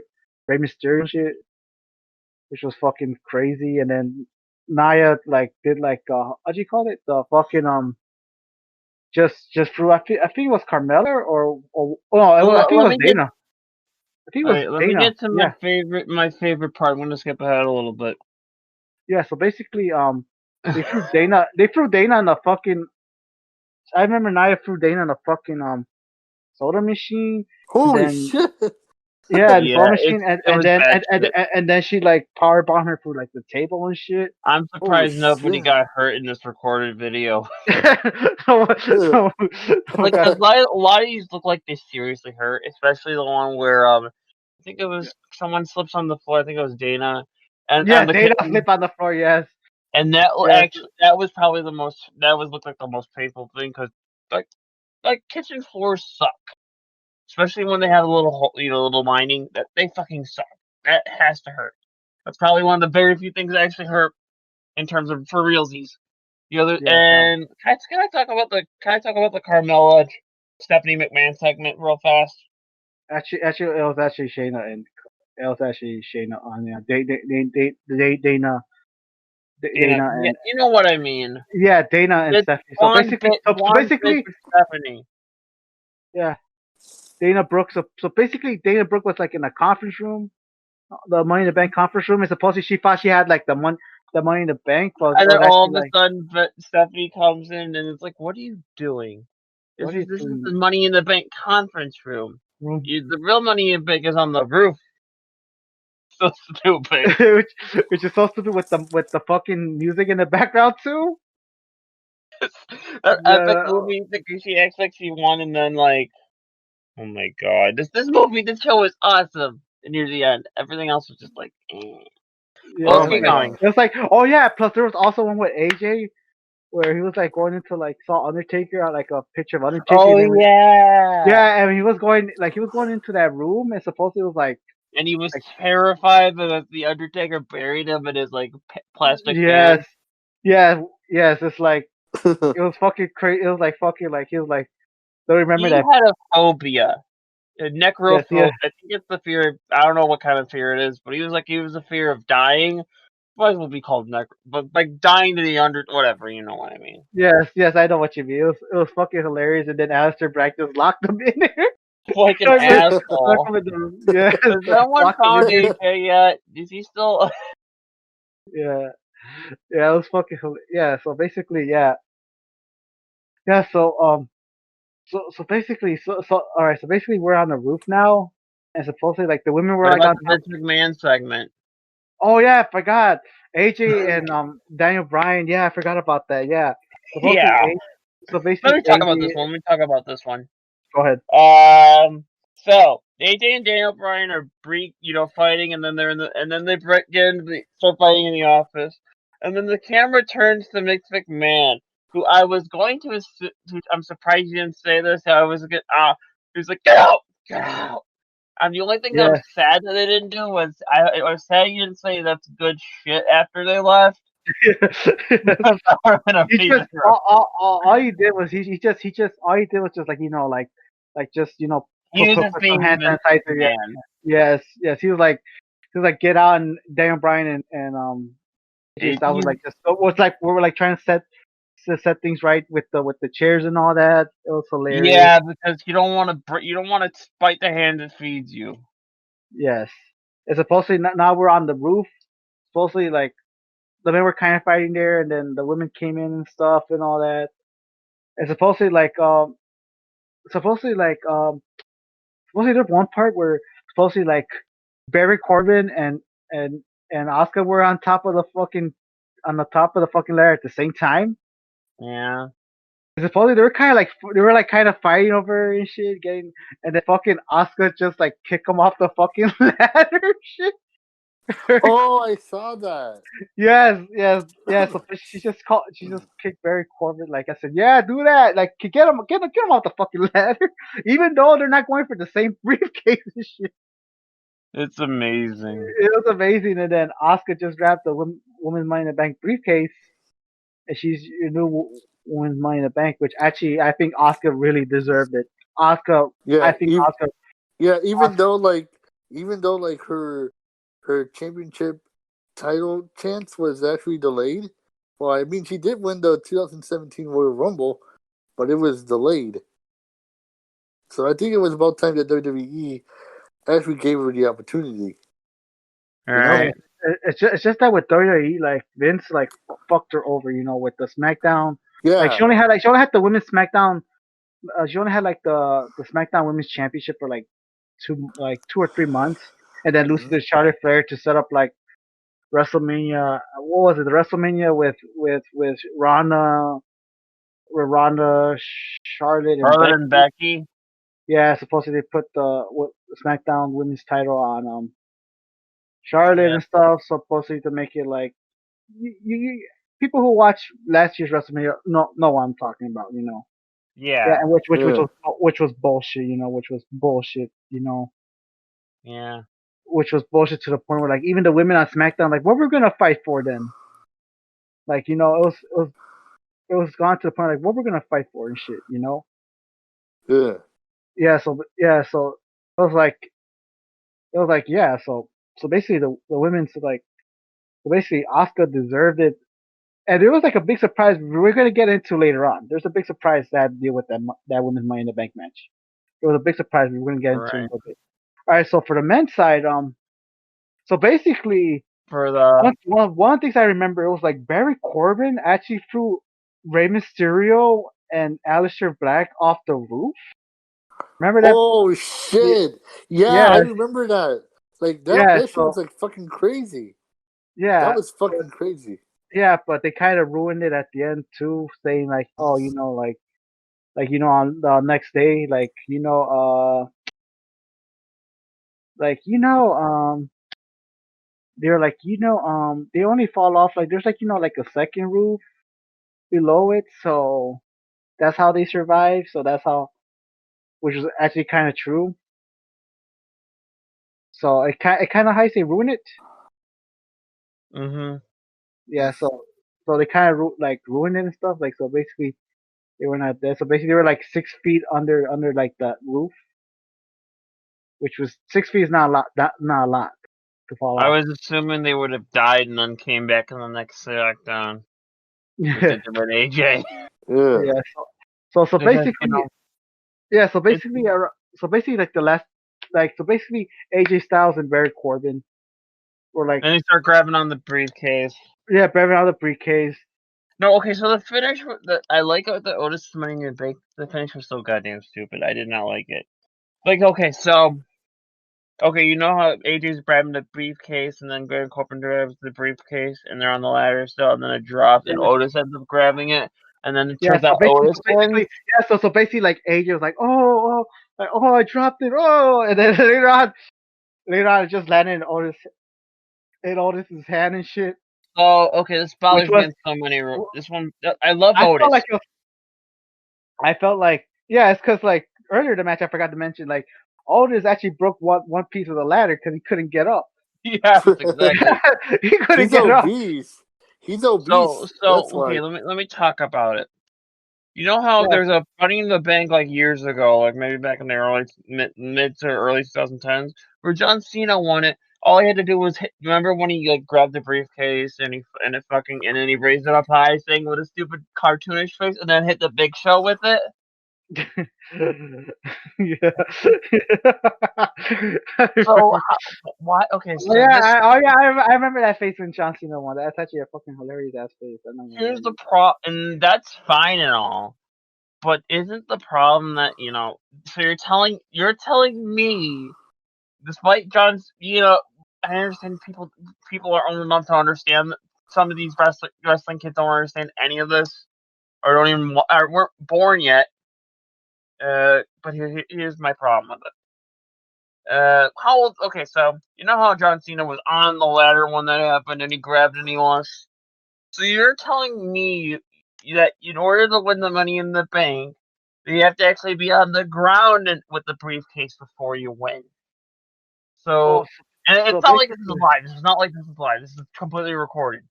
Mysterio and shit, which was fucking crazy. And then Naya like did like what do you call it? The fucking just through. I think it was Carmella or no, I think it Let was me get. Dana. I think it All was right, let me Dana. get to Yeah, my favorite part. I'm gonna skip ahead a little bit. yeah. So basically, they threw Dana. They threw Dana in the fucking. I remember Naya threw Dana in the fucking soda machine, and Holy then shit! yeah, and Yeah, soda machine, it was bad shit. and then she like power bombed her through like the table and shit. I'm Holy surprised nobody shit! got hurt in this recorded video. so, so, Like, God. a lot of these look like they seriously hurt, especially the one where I think it was someone slips on the floor. I think it was Dana, and Yeah, the Dana kitten, slip on the floor. Yes, and that yes, actually that was probably the most that was looked like the most painful thing because like kitchen floors suck, especially when they have a little little lining. That they fucking suck. That has to hurt. That's probably one of the very few things that actually hurt in terms of for realsies. The other yes. and can I talk about the Carmella Stephanie McMahon segment real fast? Actually, it was actually Shayna and it was actually Shayna on yeah. Dana, Dana, Dana yeah, and you know what I mean. yeah, Dana and It's Stephanie. So basically, one bit for Stephanie. yeah, Dana Brooke. So basically, Dana Brooke was like in a conference room, the Money in the Bank conference room, and supposedly she thought she had like the Money in the Bank, but it And then was all actually of a like, sudden, Stephanie comes in and it's like, "What are you doing? what are you This is doing? the Money in the Bank conference room. The real Money in the Bank is on the roof." So stupid. which is so stupid with the fucking music in the background too. That epic Yeah, movie that she acts like she won, and then like, oh my god, this show is awesome. And near the end, everything else was just like, eh. Well, yeah. let's Oh keep my going. god! It's like, oh yeah. Plus, there was also one with AJ where he was like going into like saw Undertaker like a picture of Undertaker. Oh And then, yeah. yeah, and he was going into that room, and supposedly it was And he was like terrified that the Undertaker buried him in his like plastic yes, pan. yes. It's like it was fucking crazy. It was like fucking like he was like, don't remember He that. had a phobia, a Yes, yeah, necrophobia. I think it's the fear. I don't know what kind of fear it is, but he was a fear of dying. Might as well be called but like dying to the whatever. You know what I mean? yes. I know what you mean. It was fucking hilarious. And then Alistair Black just locked him in there. Like an Lock asshole. him in the room. Yes, Has no one locked him in found there. AJ yet? Is he still? Yeah, yeah. It was fucking yeah. So basically, yeah, yeah. So basically, all right. So basically, we're on the roof now, and supposedly like the women were What like about on the top. Vince McMahon segment? Oh yeah, I forgot. AJ and Daniel Bryan. Yeah, I forgot about that. Yeah. Supposedly, Yeah. so Let basically me talk about AJ. this one. Let me talk about this one. Go ahead. So AJ and Daniel Bryan are fighting, and then they start fighting in the office, and then the camera turns to Mick McMahon, who I was going to assume. I'm surprised you didn't say this. He's like, get out. And the only thing that was Yes. sad that they didn't do was I was sad you didn't say that's good shit after they left. That would have been a He piece just of crap. all he did was he just all he did was just like just He was just put some being hand Vince sanitizer. Yeah. McMahon. Yes. He was like get out, and Daniel Bryan and just I was He's like just it was like we were like trying to set things right with the chairs and all that. It was hilarious. Yeah, because you don't want to bite the hand that feeds you. Yes. It's supposedly now we're on the roof. Supposedly like the men were kind of fighting there, and then the women came in and stuff and all that. And supposedly like supposedly there's one part where supposedly like Barry Corbin and and Oscar were on the top of the fucking ladder at the same time. Yeah. And supposedly they were like kind of fighting over and shit, getting and then fucking Oscar just like kick him off the fucking ladder and shit. Oh, I saw that. Yes. So she just kicked Barry Corbin. Like I said, yeah, do that. Like get him off the fucking ladder. Even though they're not going for the same briefcase and shit. It's amazing. It was amazing. And then Oscar just grabbed the woman's Money in the Bank briefcase, and she's your new woman's Money in the Bank. Which actually, I think Oscar really deserved it. I Yeah, think Oscar. yeah. Oscar Even though like her championship title chance was actually delayed. Well, I mean, she did win the 2017 Royal Rumble, but it was delayed. So I think it was about time that WWE actually gave her the opportunity. All right. It's just that with WWE, like Vince, like fucked her over, with the SmackDown. Yeah. Like she only had the women's SmackDown. She only had like the SmackDown Women's Championship for like 2 or 3 months, and then lose to Charlotte Flair to set up like WrestleMania. What was it? The WrestleMania with Ronda, Charlotte, and Becky. Yeah, supposedly they put the SmackDown Women's title on Charlotte and stuff. Supposedly to make it like people who watch last year's WrestleMania know what I'm talking about. Yeah. And which was bullshit. Which was bullshit. Yeah. Which was bullshit to the point where like even the women on SmackDown like what we're gonna fight for then. Like it was gone to the point like what we're gonna fight for and shit. Yeah. Yeah. So it was like yeah. So basically the women's like basically Asuka deserved it. And there was like a big surprise we're gonna get into later on. There's a big surprise that had to deal with that women's Money in the Bank match. There was a big surprise we're gonna get into in a little bit. All right, so for the men's side, so basically for the one of the things I remember it was like Barry Corbin actually threw Rey Mysterio and Aleister Black off the roof. Remember that? Oh shit! Yeah, I remember that. Like that shit was like fucking crazy. Yeah, that was fucking crazy. Yeah, but they kind of ruined it at the end too, saying like, oh, on the next day, they're like, they only fall off like there's like like a second roof below it, so that's how they survive. So that's how, which is actually kind of true. So it kind of how you say ruin it. Yeah, so they kind of ruined it and stuff. Like so basically. They were not there. So basically, they were like 6 feet under like the roof, which was 6 feet is not a lot. Not a lot to fall off. I was assuming they would have died and then came back in the next SmackDown. Yeah. With AJ. Yeah. So basically, so basically, like the last, so basically, AJ Styles and Barry Corbin were like. And they start grabbing on the briefcase. Yeah, grabbing on the briefcase. No, okay, so the finish, I like the Otis Money in the Bank. The finish was so goddamn stupid. I did not like it. Like, okay, you know how AJ's grabbing the briefcase and then Baron Corbin grabs the briefcase and they're on the ladder still, and then it drops and Otis ends up grabbing it, and then it turns out Otis wins. Yeah, so basically, like AJ was like, oh, I dropped it, and then later on, it just landed in Otis's hand and shit. Oh, okay, this bothers me in so many. This one, I love Otis. I felt like, yeah, it's because like earlier in the match, I forgot to mention like Otis actually broke one piece of the ladder because he couldn't get up. Yeah, exactly. He couldn't get obese. Up. He's obese. So okay, let me talk about it. You know how there's a Money in the Bank like years ago, like maybe back in the early mid to early 2010s, where John Cena won it. All he had to do was remember when he like grabbed the briefcase and then he raised it up high, saying with a stupid cartoonish face, and then hit the Big Show with it. Yeah. So why? Okay. So I remember that face when John Cena won. That's actually a fucking hilarious ass face. Here's the problem, and that's fine and all, but isn't the problem that So you're telling me, despite John's, I understand people are old enough to understand that some of these wrestling kids don't understand any of this, or weren't born yet. But here's my problem with it. How old? Okay, so you know how John Cena was on the ladder when that happened, and he grabbed and he lost. So you're telling me that in order to win the Money in the Bank, you have to actually be on the ground with the briefcase before you win. So, and it's not like this is live. This is not like this is live. This is completely recorded.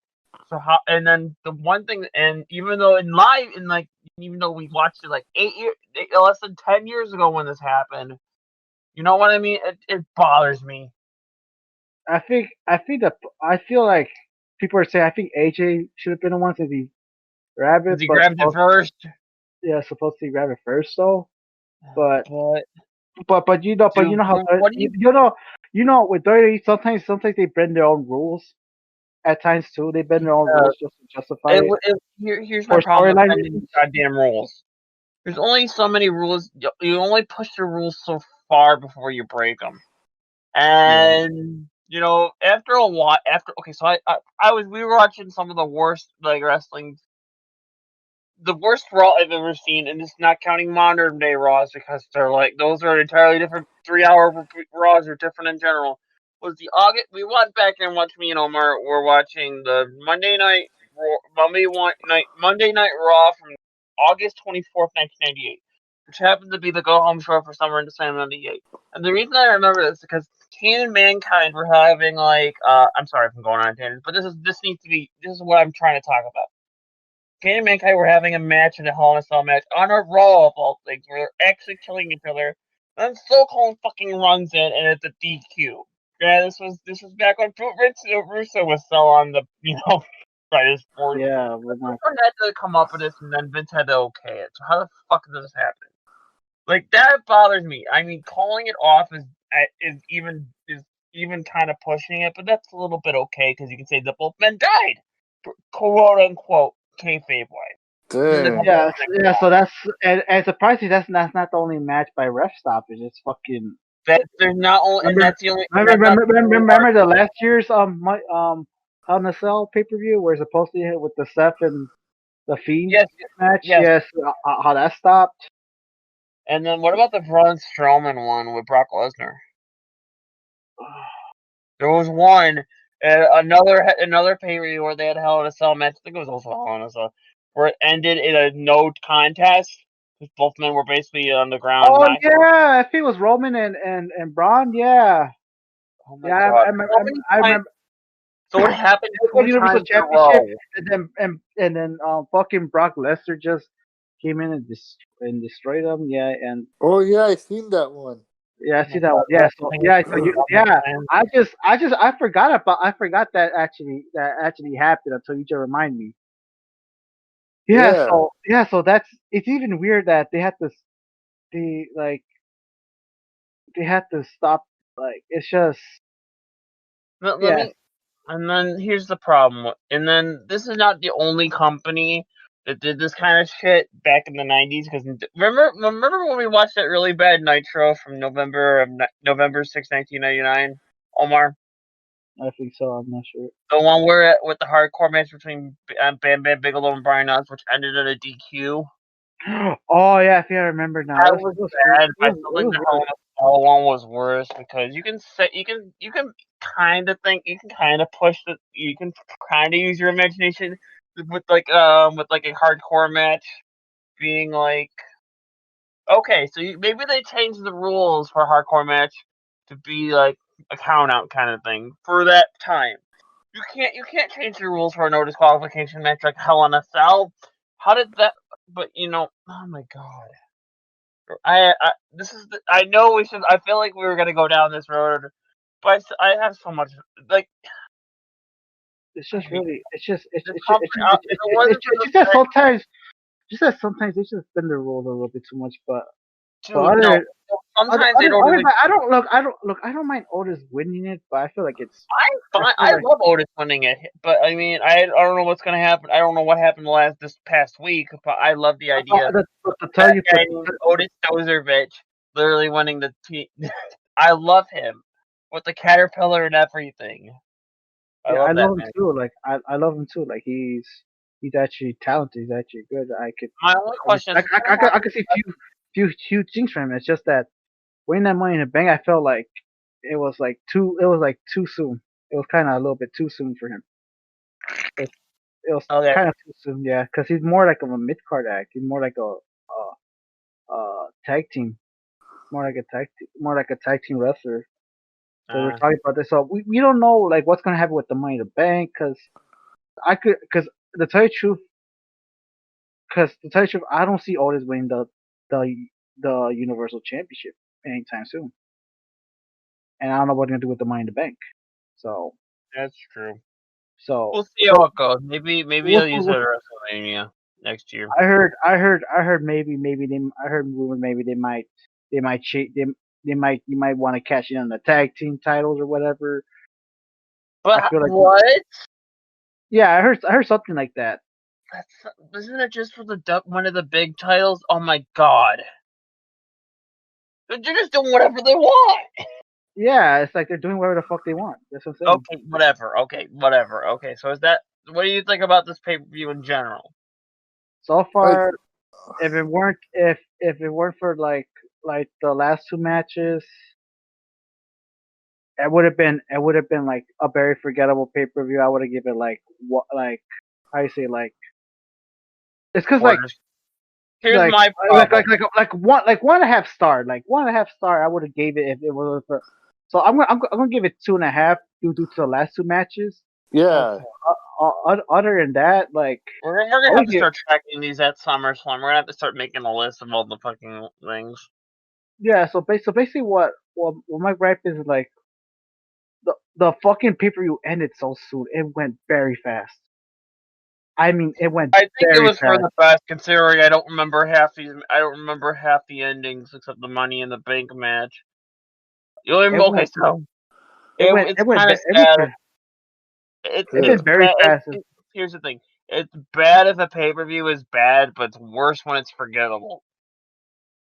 So how? And then the one thing, and even though even though we watched it like less than 10 years ago when this happened, you know what I mean? It bothers me. I feel like people are saying I think AJ should have been the one since he grabbed it, He but grabbed it first. yeah, supposed to grab it first though. But But but you know dude, how what do you? you know with WWE sometimes they bend their own rules at times too. They bend their own rules just to justify it Here's my for problem with storyline bending reasons. goddamn rules. There's only so many rules. You only push the rules so far before you break them. And after a while, so we were watching some of the worst wrestling, the worst Raw I've ever seen, and just not counting modern day Raws because they're those are entirely different. 3 hour Raws are different in general. Was the August? We went back and watched. Me and Omar were watching the Monday night Raw from August 24th, 1998, which happened to be the go home show for Summer and December '98. And the reason I remember this is because Kane and Mankind were having I'm sorry if I'm going on a tangent, but this is what I'm trying to talk about. Kane and Mankind were having a match in a Hell in a Cell match on a Raw of all things, where they're actually killing each other. And then Stone Cold fucking runs in, and it's a DQ. Yeah, this was back when Russo was still on the by his board. Yeah, well, Someone had to come up with this, and then Vince had to okay it. So how the fuck does this happen? That bothers me. I mean, calling it off is even kind of pushing it, but that's a little bit okay because you can say that both men died, quote unquote, kayfabe wise. Damn. yeah. So that's and surprisingly, that's not the only match by ref stoppage. It's fucking. That there's not only, and that's the only. Remember the last year's Hell in a Cell pay-per-view where it's supposed to hit with the Seth and the Fiend match? Yes, how that stopped. And then what about the Braun Strowman one with Brock Lesnar? There was one, another pay-per-view where they had a Hell in a Cell match. I think it was also Hell in a Cell, where it ended in a no contest. Because both men were basically on the ground. Oh yeah, I think it was Roman and Braun. Yeah. Oh my god! I remember. So what happened? Universal Championship, and then fucking Brock Lesnar just came in and destroyed them. Yeah, and oh yeah, I seen that one. Yeah, I see that one. Yeah, so I forgot that actually happened until you just remind me. Yeah, so it's even weird that they had to stop. It's just And then here's the problem. And then this is not the only company that did this kind of shit back in the 90s. Because remember when we watched that really bad Nitro from November 6, 1999, Omar? I think so. I'm not sure. The one with the hardcore match between Bam Bam Bigelow and Brian Knox, which ended in a DQ. Oh yeah, I think I remember now. That was bad. I feel like the Hell in a Cell one was worse because you can kind of think, you can kind of push the, you can kind of use your imagination with a hardcore match being okay, so maybe they changed the rules for a hardcore match to be like a count out kind of thing for that time. You can't change the rules for a no disqualification match like Hell in a Cell. How did that? But oh my god. I know we should. I feel like we were gonna go down this road, but I have so much It's just that sometimes they just bend the rules a little bit too much. But sometimes they don't. I don't mind Otis winning it, but I feel like it's. I love Otis winning it, but I mean, I don't know what's gonna happen. I don't know what happened this past week, but I love the idea. Otis Dozervich literally winning the team. I love him with the caterpillar and everything. I love him too. I love him too. He's actually talented. He's actually good. My only question is, I could see few things from him. It's just that winning that Money in the Bank, I felt like it was too soon. It was kind of a little bit too soon for him. It was kind of too soon, yeah, because he's more like of a mid card act. He's more like a tag team, more like a tag team wrestler. So we're talking about this. So we don't know what's gonna happen with the Money in the Bank because to tell you the truth, I don't see Otis winning the Universal Championship anytime soon. And I don't know what they're gonna do with the Money in the Bank. So That's true. so We'll see how it goes. Maybe I'll use it at WrestleMania next year. I heard maybe I heard rumors maybe they might you might want to cash in on the tag team titles or whatever. But I feel like what? Yeah, I heard something like that. Isn't it just for one of the big titles? Oh my god! They're just doing whatever they want. Yeah, it's like they're doing whatever the fuck they want. That's what I'm saying. Okay, whatever. Okay, so is that? What do you think about this pay per view in general? So far, if it weren't for like the last two matches, it would have been like a very forgettable pay per view. I would have given it like what how you say like it's because like here's like, my problem. like 1.5 star. Like 1.5 star, I would have gave it if it was for. So I'm gonna give it 2.5 due to the last two matches. Yeah. Other than that, like we're gonna have to start tracking these at SummerSlam. We're gonna have to start making a list of all the fucking things. Yeah. So basically, what my gripe is like the fucking pay per view ended so soon. It went very fast. I mean, it went. I think it was fast. for the best, considering I don't remember half the endings except the Money in the Bank match. It went kind of sad. It's very fast. Here's the thing: it's bad if a pay per view is bad, but it's worse when it's forgettable.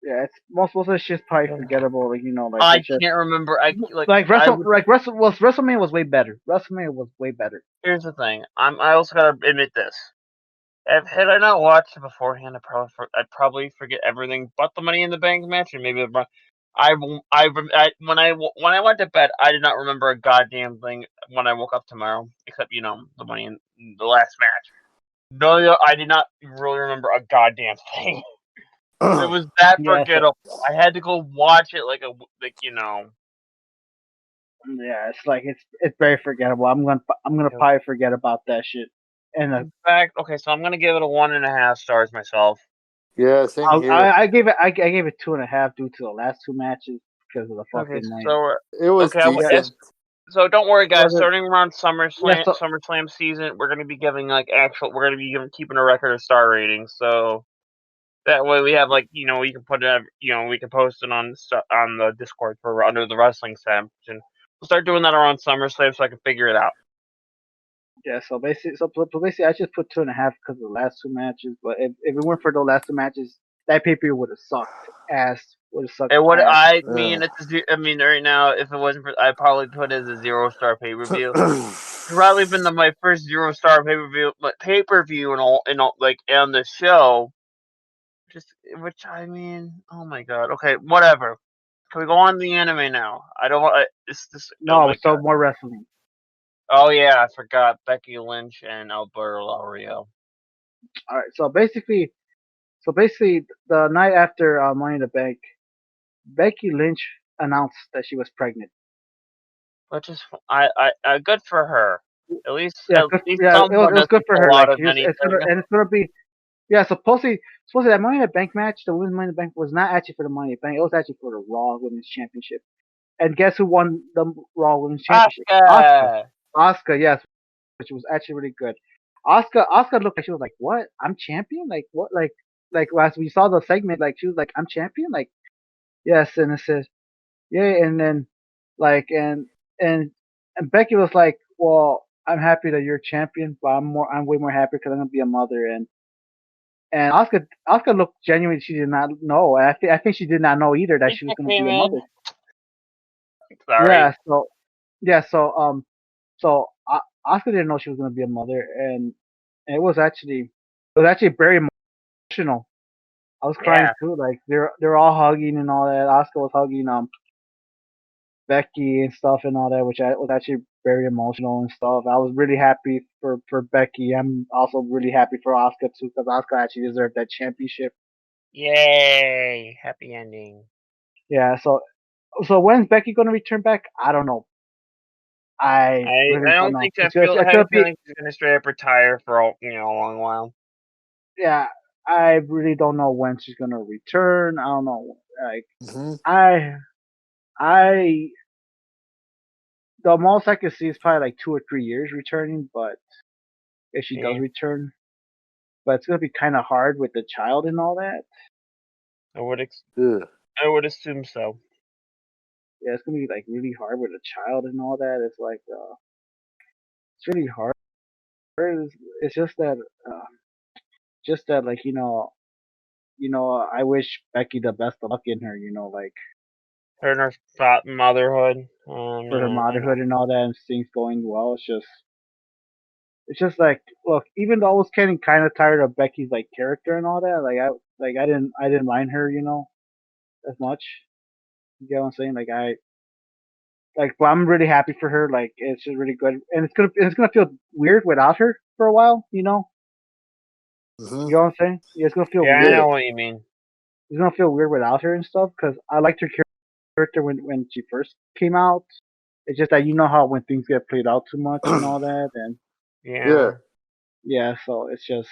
Yeah, it's most of it's just probably forgettable. Like like I can't remember. WrestleMania was way better. WrestleMania was way better. Here's the thing: I also gotta admit this. Had I not watched it beforehand, I'd probably forget everything but the Money in the Bank match, and maybe when I went to bed, I did not remember a goddamn thing when I woke up tomorrow, except the Money in the last match. No, I did not really remember a goddamn thing. It was that forgettable. I had to go watch it Yeah, it's like it's very forgettable. I'm gonna probably forget about that shit. And in fact, okay, so I'm gonna give it a 1.5 stars myself. Yeah, same here. I gave it 2.5 due to the last two matches because of the fucking night. So it was decent. So don't worry, guys. Starting around SummerSlam season, we're gonna be giving we're gonna be keeping a record of star ratings. So that way we have we can put it, we can post it on the Discord for Under the Wrestling section. We'll start doing that around SummerSlam so I can figure it out. Yeah, so basically, I just put 2.5 because of the last two matches. But if it weren't for the last two matches, that pay per view would have sucked ass. Would have sucked. I mean, right now, if it wasn't for, I'd probably put it as a 0-star pay per view. It's probably been my first 0-star pay per view and all on the show. Oh my god. Okay, whatever. Can we go on the anime now? I don't want. No, so more wrestling. Oh yeah, I forgot Becky Lynch and Alberto Del Rio. All right, so basically, the night after Money in the Bank, Becky Lynch announced that she was pregnant. Which is good for her. At least it was good for her. It's gonna be. Yeah, supposedly that Money in the Bank match, the women's Money in the Bank, was not actually for the Money in the Bank. It was actually for the Raw Women's Championship. And guess who won the Raw Women's Championship? Asuka, yes, which was actually really good. Asuka looked like she was like, "What? I'm champion? Like what? Like as we saw the segment, like she was like, "I'm champion?" Like, yes, and it says, "Yeah," and then and Becky was like, "Well, I'm happy that you're champion, but I'm way more happy because I'm gonna be a mother." And Asuka looked genuine. She did not know. I think she did not know either that she was gonna be a mother. Sorry. Yeah, so Asuka didn't know she was gonna be a mother, and it was actually very emotional. I was crying too. Like they're all hugging and all that. Asuka was hugging Becky and stuff and all that, which was actually very emotional and stuff. I was really happy for Becky. I'm also really happy for Asuka too because Asuka actually deserved that championship. Yay! Happy ending. Yeah. So when's Becky gonna return back? I don't know. I don't think I feel like she's gonna straight up retire for a long while. Yeah, I really don't know when she's gonna return. I don't know. Like I the most I could see is probably like 2 or 3 years returning, but if she does return, but it's gonna be kind of hard with the child and all that. I would assume so. Yeah, it's gonna be like really hard with a child and all that. It's like it's really hard. It's just that like I wish Becky the best of luck in her. Like Her and her motherhood. for her motherhood and all that, and things going well. It's just like, look, even though I was getting kind of tired of Becky's like character and all that, I didn't mind her, as much. You get what I'm saying? But I'm really happy for her. Like, it's just really good, and it's gonna feel weird without her for a while. Mm-hmm. You know what I'm saying? Yeah, it's gonna feel Yeah, weird. I know what you mean. It's gonna feel weird without her and stuff because I liked her character when she first came out. It's just that how when things get played out too much and all that, and yeah. So it's just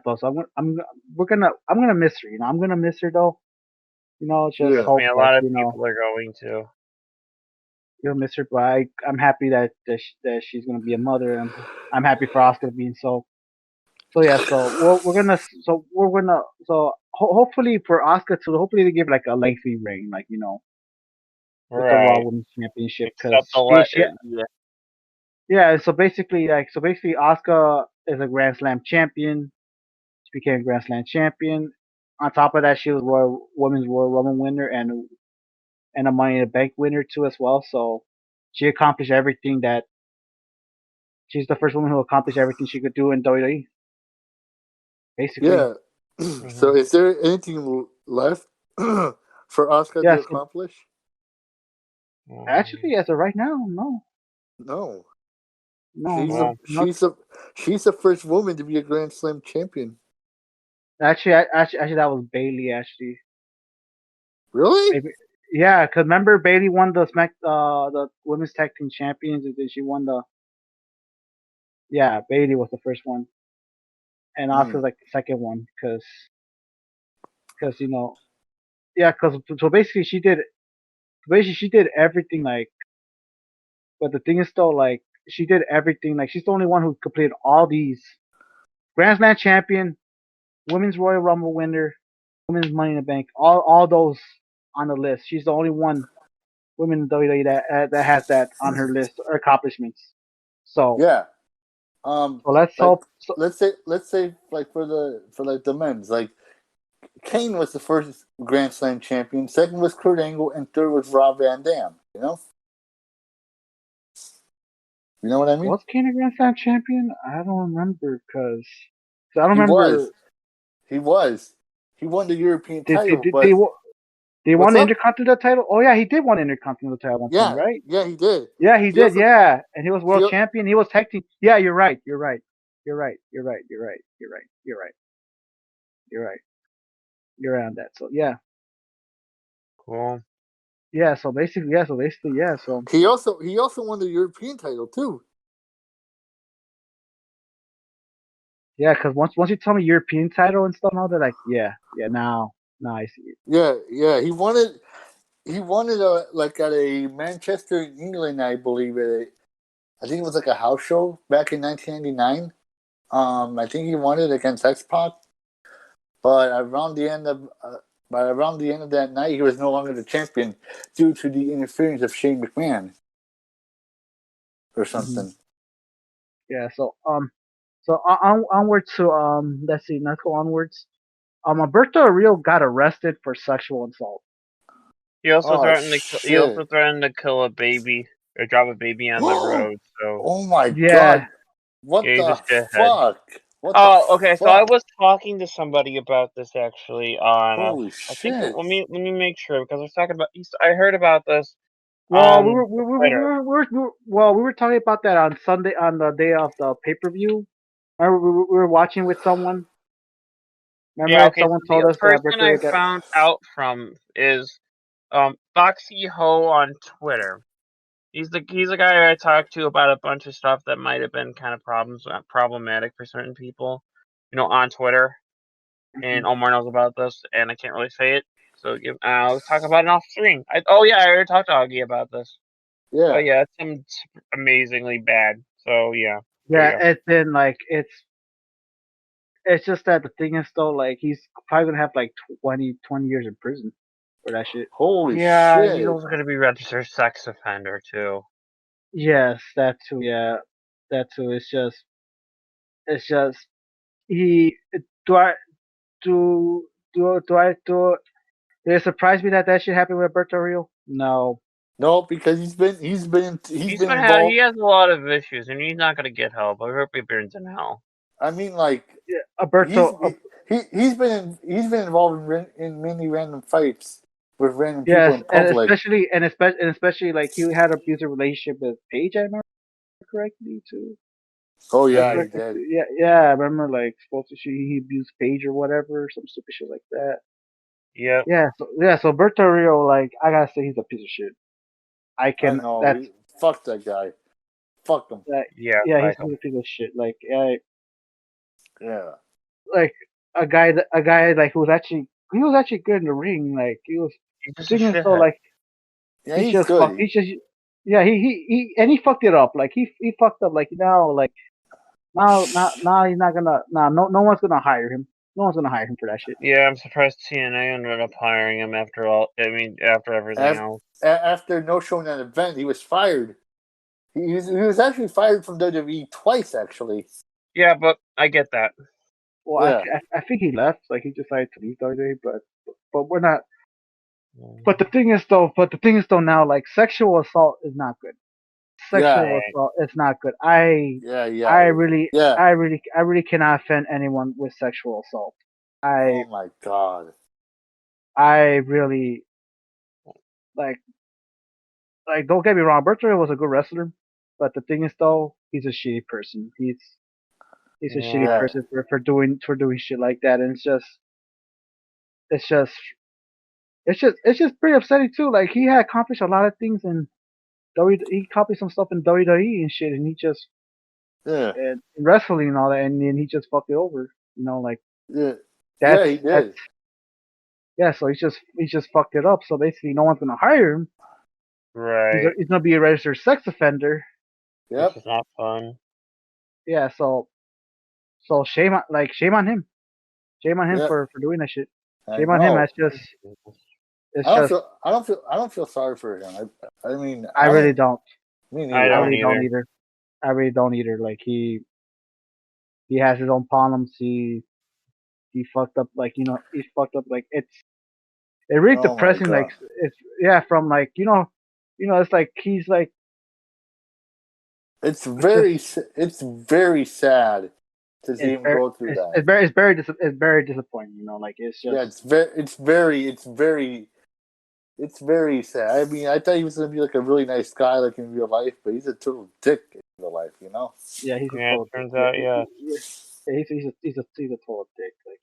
Plus I'm gonna miss her. I'm gonna miss her though. Just Yeah. hope I mean, a lot of people are going to. You'll miss her, but I'm happy that she's gonna be a mother, and I'm happy for Oscar being so. So yeah, hopefully for Oscar too. Hopefully they give like a lengthy reign, like with the Raw Women's Championship, because yeah. So basically, Oscar is a Grand Slam champion. She became a Grand Slam champion. On top of that, she was Women's Royal Rumble winner and a Money in the Bank winner too as well. So she accomplished everything that she's the first woman who accomplished everything she could do in WWE. Basically. Yeah. So is there anything left for Asuka to accomplish? Actually, as of right now, no. No. She's the first woman to be a Grand Slam champion. Actually, that was Bayley. Actually, really? Yeah, because remember Bayley won the women's tag team champions, and then she won the. Yeah, Bayley was the first one, and Asuka's like the second one, because so basically she did everything like, but the thing is though, like, she did everything, like, she's the only one who completed all these Grand Slam champion, Women's Royal Rumble winner, Women's Money in the Bank, all those on the list. She's the only one women in WWE that has that on her list or accomplishments. So yeah. So let's hope. Let's say like for the men's, like Kane was the first Grand Slam champion, second was Kurt Angle, and third was Rob Van Dam. You know what I mean? Was Kane a Grand Slam champion? I don't remember because I don't remember. He was. He won the European title. They won the Intercontinental title? Oh yeah, he did win the Intercontinental title at one point, right? Yeah, he did. Yeah, he did. Yeah, and he was world champion. He was tag team. Yeah, you're right. You're right. You're right on that. So yeah. Cool. Yeah. So basically, yeah. So he also won the European title too. Yeah, because once you tell me European title and stuff, now they're like, now I see it. Yeah. He won it like at a Manchester, England, I believe it. I think it was like a house show back in 1999. I think he won it against X-Pac, but around the end of that night, he was no longer the champion due to the interference of Shane McMahon or something. Mm-hmm. Yeah. So onward to let's see, let's go onwards. Alberto Del Rio got arrested for sexual assault. He also threatened to kill a baby or drop a baby on the road. So. Oh my god! What the fuck? Okay. So I was talking to somebody about this actually on. Holy shit! I think let me make sure because I was talking about. I heard about this. Well, we were talking about that on Sunday on the day of the pay-per-view. Remember, we were watching with someone. Remember, someone told us the person I found out from is Foxy Ho on Twitter. He's the guy I talked to about a bunch of stuff that might have been kind of problematic for certain people, on Twitter. And Omar knows about this, and I can't really say it, so I'll talk about it off screen. I already talked to Augie about this. Yeah. Oh yeah, it's amazingly bad. So yeah. Yeah, it's been like it's just that the thing is though, like he's probably gonna have like 20 years in prison for that shit. Holy Yeah, shit. he's also going to be registered sex offender too. Yes, that too. Yeah, that too. It's just he. Do I do? Did it surprise me that that shit happened with Alberto Del Rio? No. No, because he's been He involved. has a lot of issues, and he's not going to get help. I hope he burns in hell. I mean, like Yeah, he's Alberto. he's been involved in many random fights with random people Yes, in public. and especially like he had an abusive relationship with Paige. I remember correctly too. Oh yeah, he Remember, did. yeah. I remember like supposed to he abused Paige or whatever, some stupid shit like that. Yep. Yeah. So Alberto Del Rio, like I gotta say, he's a piece of shit. I I can. know. That's Fuck that guy. Fuck him. that. Yeah. Yeah, I he's a piece of shit. Like Yeah. like a guy like who was actually he was actually good in the ring. Like he was. He's The just a thing is though, shithead. like Yeah, he's he's just good. fuck. He's just yeah. He and he fucked it up. Like he fucked up. Like like now he's not gonna. No one's gonna hire him. No one's gonna hire him for that shit. Yeah, I'm surprised TNA ended up hiring him after all. I mean, after everything else. After no showing that event, he was fired. He was actually fired from WWE twice, actually. Yeah, but I get that. Well, Yeah. I think he left. Like he decided to leave WWE, but we're not. But the thing is though now like sexual assault is not good. Sexual Yeah. assault is not good. Yeah. I really cannot offend anyone with sexual assault. Oh my god. I really like don't get me wrong, Bertrand was a good wrestler, but the thing is though, he's a shitty person. He's a shitty Yeah. person for doing shit like that, and it's just it's just pretty upsetting too. Like he had accomplished a lot of things and he accomplished some stuff in WWE and shit, and he just Yeah. in wrestling and all that, and then he just fucked it over. You know, like Yeah. that's Yeah, he did. yeah. So he's just fucked it up. So basically, no one's gonna hire him. Right. He's gonna be a registered sex offender. Yep. Which is not fun. Yeah. So shame on him. Shame on him Yep. for doing that shit. I Shame on him. know. That's just it's I just don't feel sorry for him. I mean, I really don't. Me neither. I I don't really don't either. either. I really don't either. Like he has his own problems. He fucked up. Like he fucked up. Like it's really Oh my depressing. Like god. it's yeah. From like it's like he's like It's just it's very sad to see him go through that. it's very disappointing. Like it's Yeah, just it's very sad. I mean, I thought he was gonna be like a really nice guy, like in real life, but he's a total dick in real life, you know? yeah. He's a Yeah, total it turns dick. out, yeah. Yeah, he's a total dick. Like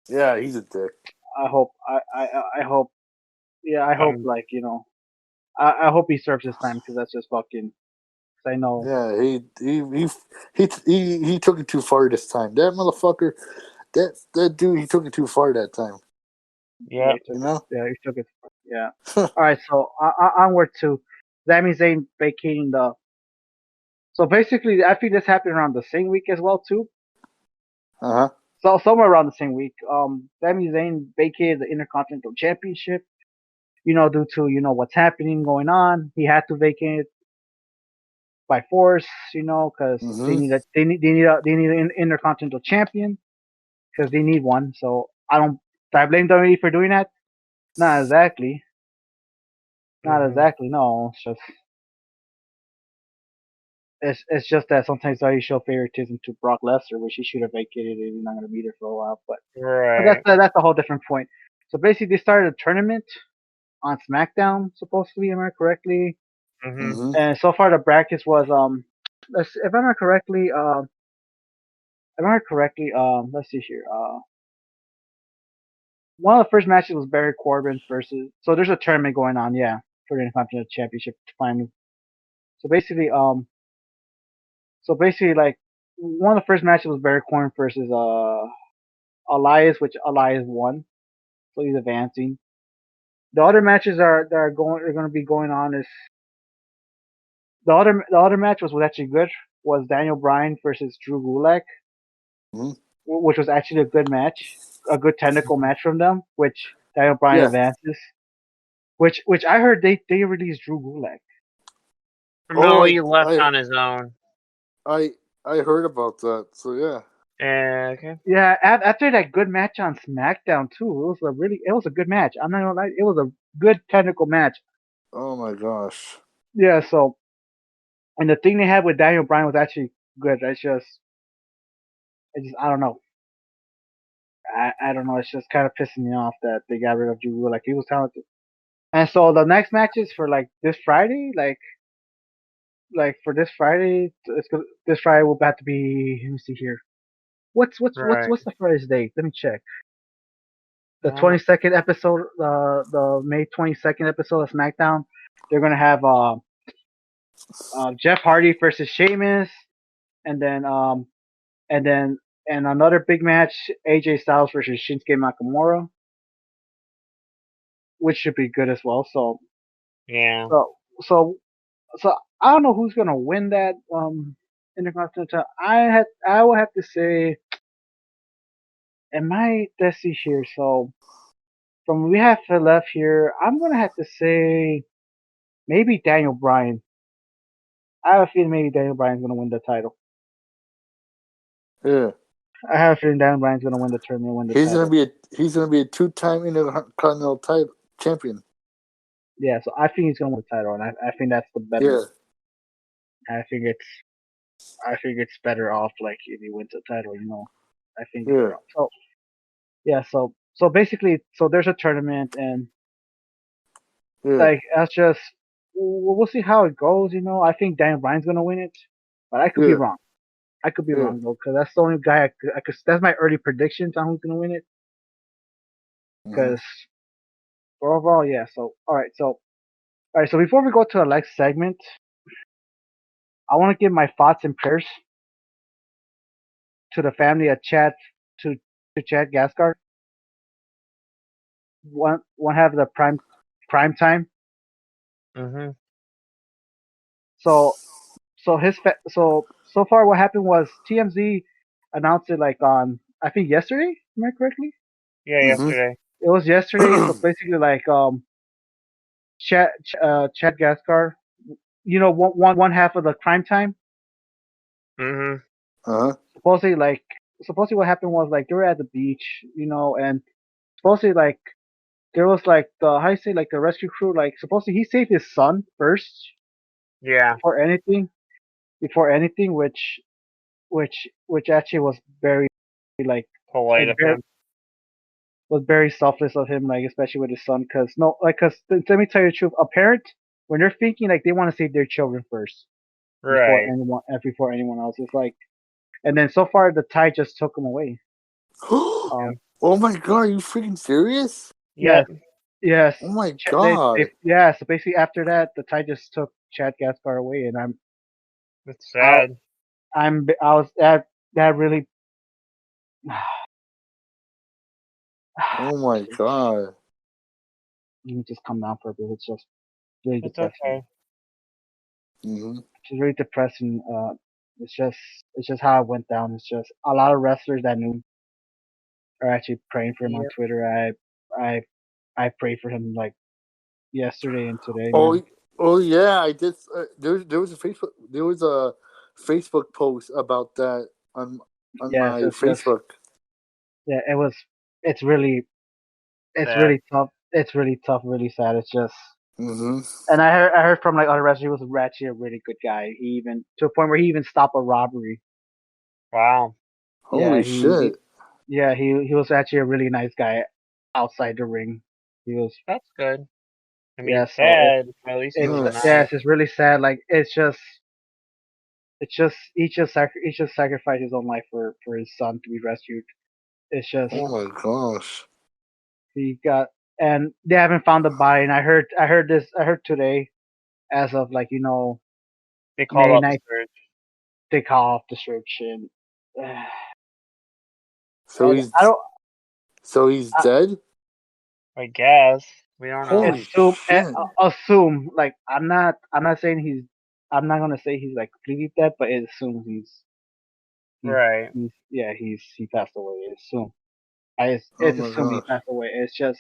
Yeah, he's a dick. I hope I hope yeah I hope like I hope he serves his time because that's just fucking. Cause I know. Yeah, he took it too far this time. That motherfucker, that dude, he took it too far that time. Yeah. You know? Yeah, he took it. Yeah. All right, so onward to Sami Zayn vacating the. So basically, I think this happened around the same week as well too. Uh huh. So somewhere around the same week, Sami Zayn vacated the Intercontinental Championship. Due to what's happening going on, he had to vacate it by force. Because Mm-hmm. they need an Intercontinental Champion because they need one. So do I blame WWE for doing that? Not exactly. Not exactly. No, it's just that sometimes WWE show favoritism to Brock Lesnar, which he should have vacated it. He's not going to be there for a while, but Right. that's a whole different point. So basically, they started a tournament on SmackDown, supposedly, am I correctly? Mm-hmm. Mm-hmm. And so far, the brackets was if I remember correctly, let's see here. One of the first matches was Barry Corbin versus. So there's a tournament going on, yeah, for the Intercontinental Championship finally. So basically, like one of the first matches was Barry Corbin versus Elias, which Elias won, so he's advancing. The other matches are going to be going on is the other match was actually good. Was Daniel Bryan versus Drew Gulak, Mhm. which was actually a good match, a good technical match from them. Which Daniel Bryan Yeah. advances. Which I heard they released Drew Gulak. No, Oh, he left on his own. I heard about that. So yeah. Okay. Yeah, after that good match on SmackDown too, it was a good match. I'm not gonna lie, it was a good technical match. Oh my gosh. Yeah, so and the thing they had with Daniel Bryan was actually good. I don't know. I don't know. It's just kind of pissing me off that they got rid of Drew. Like he was talented. And so the next matches for like this Friday, like for this Friday, this Friday will have to be. Let me see here. Right. What's the Friday's date? Let me check. The Uh, 22nd episode, the May 22nd episode of SmackDown. They're gonna have Jeff Hardy versus Sheamus, and then and another big match, AJ Styles versus Shinsuke Nakamura, which should be good as well. yeah. So so so I don't know who's gonna win that Intercontinental. I will have to say, let's see here. So from we have left here, I'm gonna have to say maybe Daniel Bryan. I have a feeling maybe Daniel Bryan's gonna win the title. Yeah. I have a feeling Daniel Bryan's gonna win the tournament, win the title. He's gonna be a 2-time Intercontinental title champion. Yeah, so I think he's gonna win the title, and I think that's the better. Yeah. I think it's better off like if he wins the title, you know. I think it's Yeah. better off. So yeah, so basically, so there's a tournament, and Yeah. like that's just we'll see how it goes, you know. I think Daniel Bryan's gonna win it, but I could be Yeah. wrong. I could be Yeah. wrong though, because that's the only guy I could. That's my early predictions on who's gonna win it. Mhm. Because overall, yeah. So all right, so before we go to the next segment, I want to give my thoughts and prayers to the family of Chad to Chad Gaspard. One have the prime time. Mhm. So so far what happened was TMZ announced it like on I think yesterday. Am I correctly? Yeah, Mhm. yesterday. It was yesterday. So basically like Chad Gaspard, you know, one half of the crime time. Mhm. Uh-huh. Supposedly what happened was like they were at the beach, you know, and supposedly like there was like the how you say like the rescue crew like supposedly he saved his son first Yeah. before anything, which actually was very like Polite of very, him. was very selfless of him, like especially with his son, because no, like, cause let me tell you the truth, a parent when they're thinking like they want to save their children first Right. before anyone else, it's like, and then so far the tide just took him away. Oh my god, are you freaking serious? Yes, Yep. yes. Oh my god. Yeah, so basically after that the tide just took Chad Gaspar away, and It's sad. I was that really. Oh my god. Let me just come down for a bit. It's just really It's depressing. okay. Mm-hmm. It's really depressing. It's just how it went down. It's just a lot of wrestlers that knew are actually praying for him on Yep. Twitter. I prayed for him like yesterday and today. Oh, Man. oh yeah, I did. There was a Facebook post about that on Yes, my it's just Facebook. yeah. It's really Sad. tough. It's really tough. Really sad. It's just. Mm-hmm. And I heard from like other wrestlers, he was actually a really good guy. He even to a point where he even stopped a robbery. Wow. Yeah, Holy shit. he was actually a really nice guy outside the ring. He was That's good. I mean, yeah. So sad. But at least he was nice. it's really sad. Like he just sacrificed his own life for his son to be rescued. It's just Oh my gosh. he got and they haven't found the body. And I heard today, as of like They called May off the 9th, search. they call off the search and. So And I don't he's I, dead? I guess. We don't know. Holy shit. assume like I'm not saying I'm not gonna say he's like completely dead, but it assumes Right. he passed away. It's assumed. Oh It's my assumed he gosh. passed away. It's just,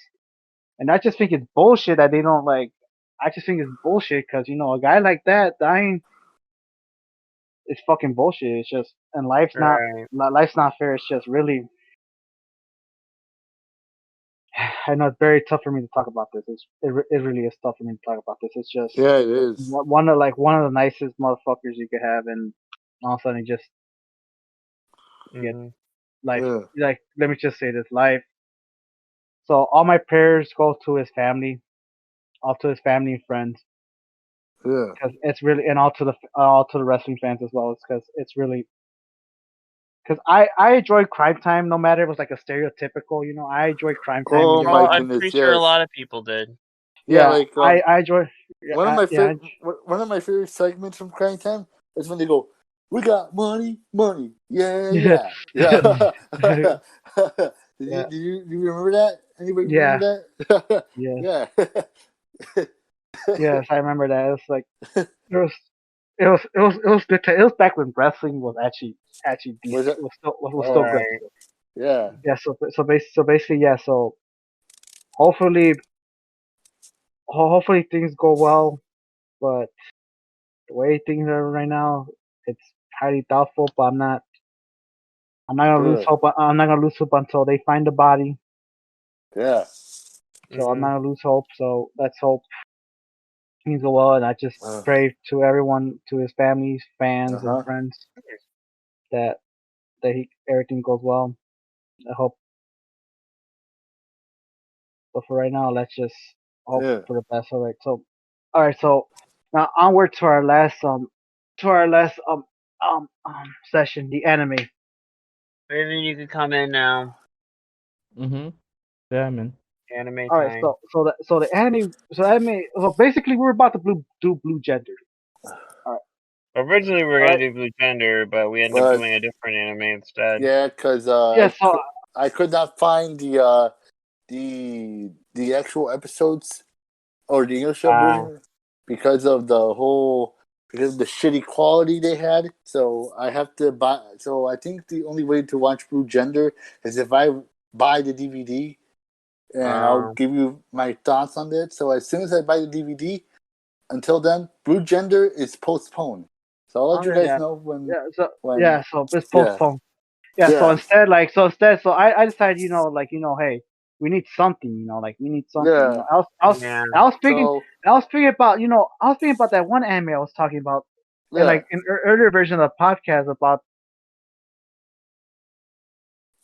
and I just think it's bullshit that they don't like. I just think it's bullshit because a guy like that dying is fucking bullshit. It's just, and Right. life's not fair. It's just really. I know it's very tough for me to talk about this. It really is tough for me to talk about this. It's just Yeah, it is. one of the nicest motherfuckers you could have, and all of a sudden he just get Mhm. life. Yeah. Like, let me just say this, life. So all my prayers go to his family, all to his family and friends, Yeah. because it's really, and all to the wrestling fans as well, because it's really. Because I enjoy Crime Time, no matter if it was like a stereotypical, I enjoy Crime Time. Oh Well, my I'm goodness, pretty sure a yes. lot of people did. Yeah, Yeah, like I enjoy. one of my Yeah, one of my favorite segments from Crying Time is when they go, "We got money, money, yeah, yeah, yeah, yeah." yeah, Do you remember that? Anybody yeah, remember that? yeah. Yeah. Yes, I remember that. It's like it was, it was good. It was back when wrestling was actually Was decent. it? Was still good. Right. Yeah. Yeah. So basically, yeah. So hopefully, hopefully things go well. But the way things are right now, it's highly doubtful. But I'm not gonna lose Yeah. hope. I'm not gonna lose hope until they find the body. Yeah. So I'm Mhm. not gonna lose hope. So let's hope things go well. And I just Uh pray to everyone, to his families, fans, and huh. friends that everything goes well. I hope. But for right now, let's just hope Yeah. for the best. All right. So now onward to our last session, the anime. Maybe you could come in now. Mhm. Yeah, man. Anime All right. time. So basically, we're about to do Blue Gender. All right. Originally, we were All gonna right. do Blue Gender, but we ended up But doing a different anime instead. yeah, because Yeah. So I could not find the actual episodes or the English dub Wow. version because of the shitty quality they had. So I have to buy. So I think the only way to watch Blue Gender is if I buy the DVD, and I'll Um. give you my thoughts on it. So as soon as I buy the DVD, until then, Blue Gender is postponed. So I'll let you Okay. guys yeah. know when Yeah. So it's yeah postponed. Yeah. So yeah instead, I decided, hey, we need something, like we need something, yeah. Yeah. I was thinking, So I was thinking about that one anime I was talking about, and yeah. like an earlier version of the podcast about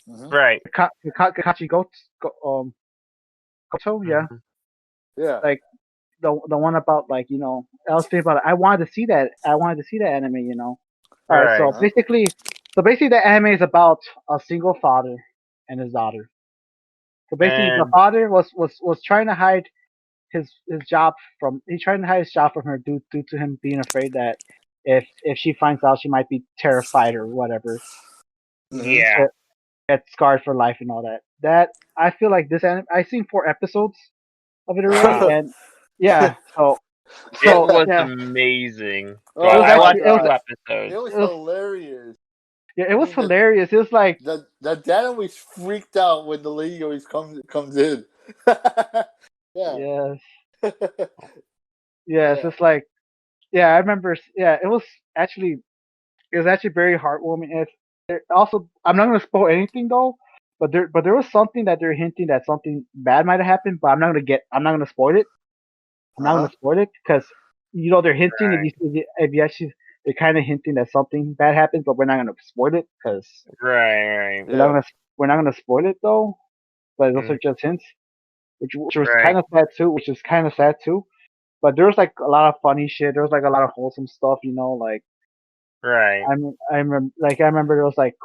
Hmm. Right. Kakushigoto, Goto, yeah, Mhm. Yeah. like the one about like I was thinking about it. I wanted to see that anime. All right, Right. so Uh-huh. basically the anime is about a single father and his daughter. So basically, the And father was trying to hide his job from he's trying to hide his job from her due to him being afraid that if she finds out, she might be terrified or whatever, Hmm. yeah. get, get scarred for life and all that. That I feel like this anime. I've seen 4 episodes of it already, Wow. and yeah, so It so was yeah, amazing. it Oh was I my watched actually two god, it episodes. was it was hilarious. yeah, it I was mean, hilarious. It was like the dad always freaked out when the lady always comes in. Yeah, yes, yes, yeah. it's like yeah, I remember. Yeah, it was actually very heartwarming. And also, I'm not gonna spoil anything though, but there was something that they're hinting that something bad might have happened, but I'm not gonna spoil it. I'm Uh not huh. gonna spoil it because they're hinting Right. if you actually they're kind of hinting that something bad happens, but we're not gonna spoil it because Right. we're not Yeah. gonna we're not gonna spoil it though. But those Mm. are just hints, which was Right. kind of sad too. Which is kind of sad too. But there was like a lot of funny shit. There was like a lot of wholesome stuff, like Right. I remember there was like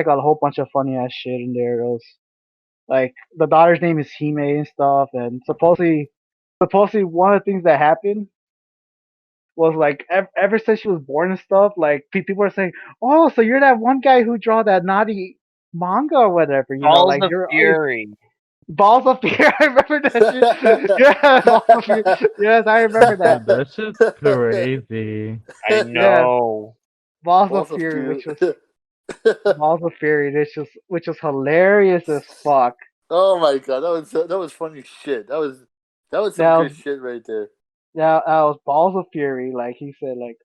a whole bunch of funny ass shit in there. It was like the daughter's name is Hime and stuff, and supposedly one of the things that happened was like ever since she was born and stuff, like people are saying, "Oh, so you're that one guy who draw that naughty manga or whatever," Calls like of Fury. Balls of Fear. I remember that shit. Yeah, Balls of Fear. Yes, I remember that. Dude, that's just crazy. I Yes, know. Balls of Balls of Fury, Fury. which was Balls of Fury, which was hilarious as fuck. Oh my god, that was funny shit. That was some That good was shit right there. that was Balls of Fury. Like he said, like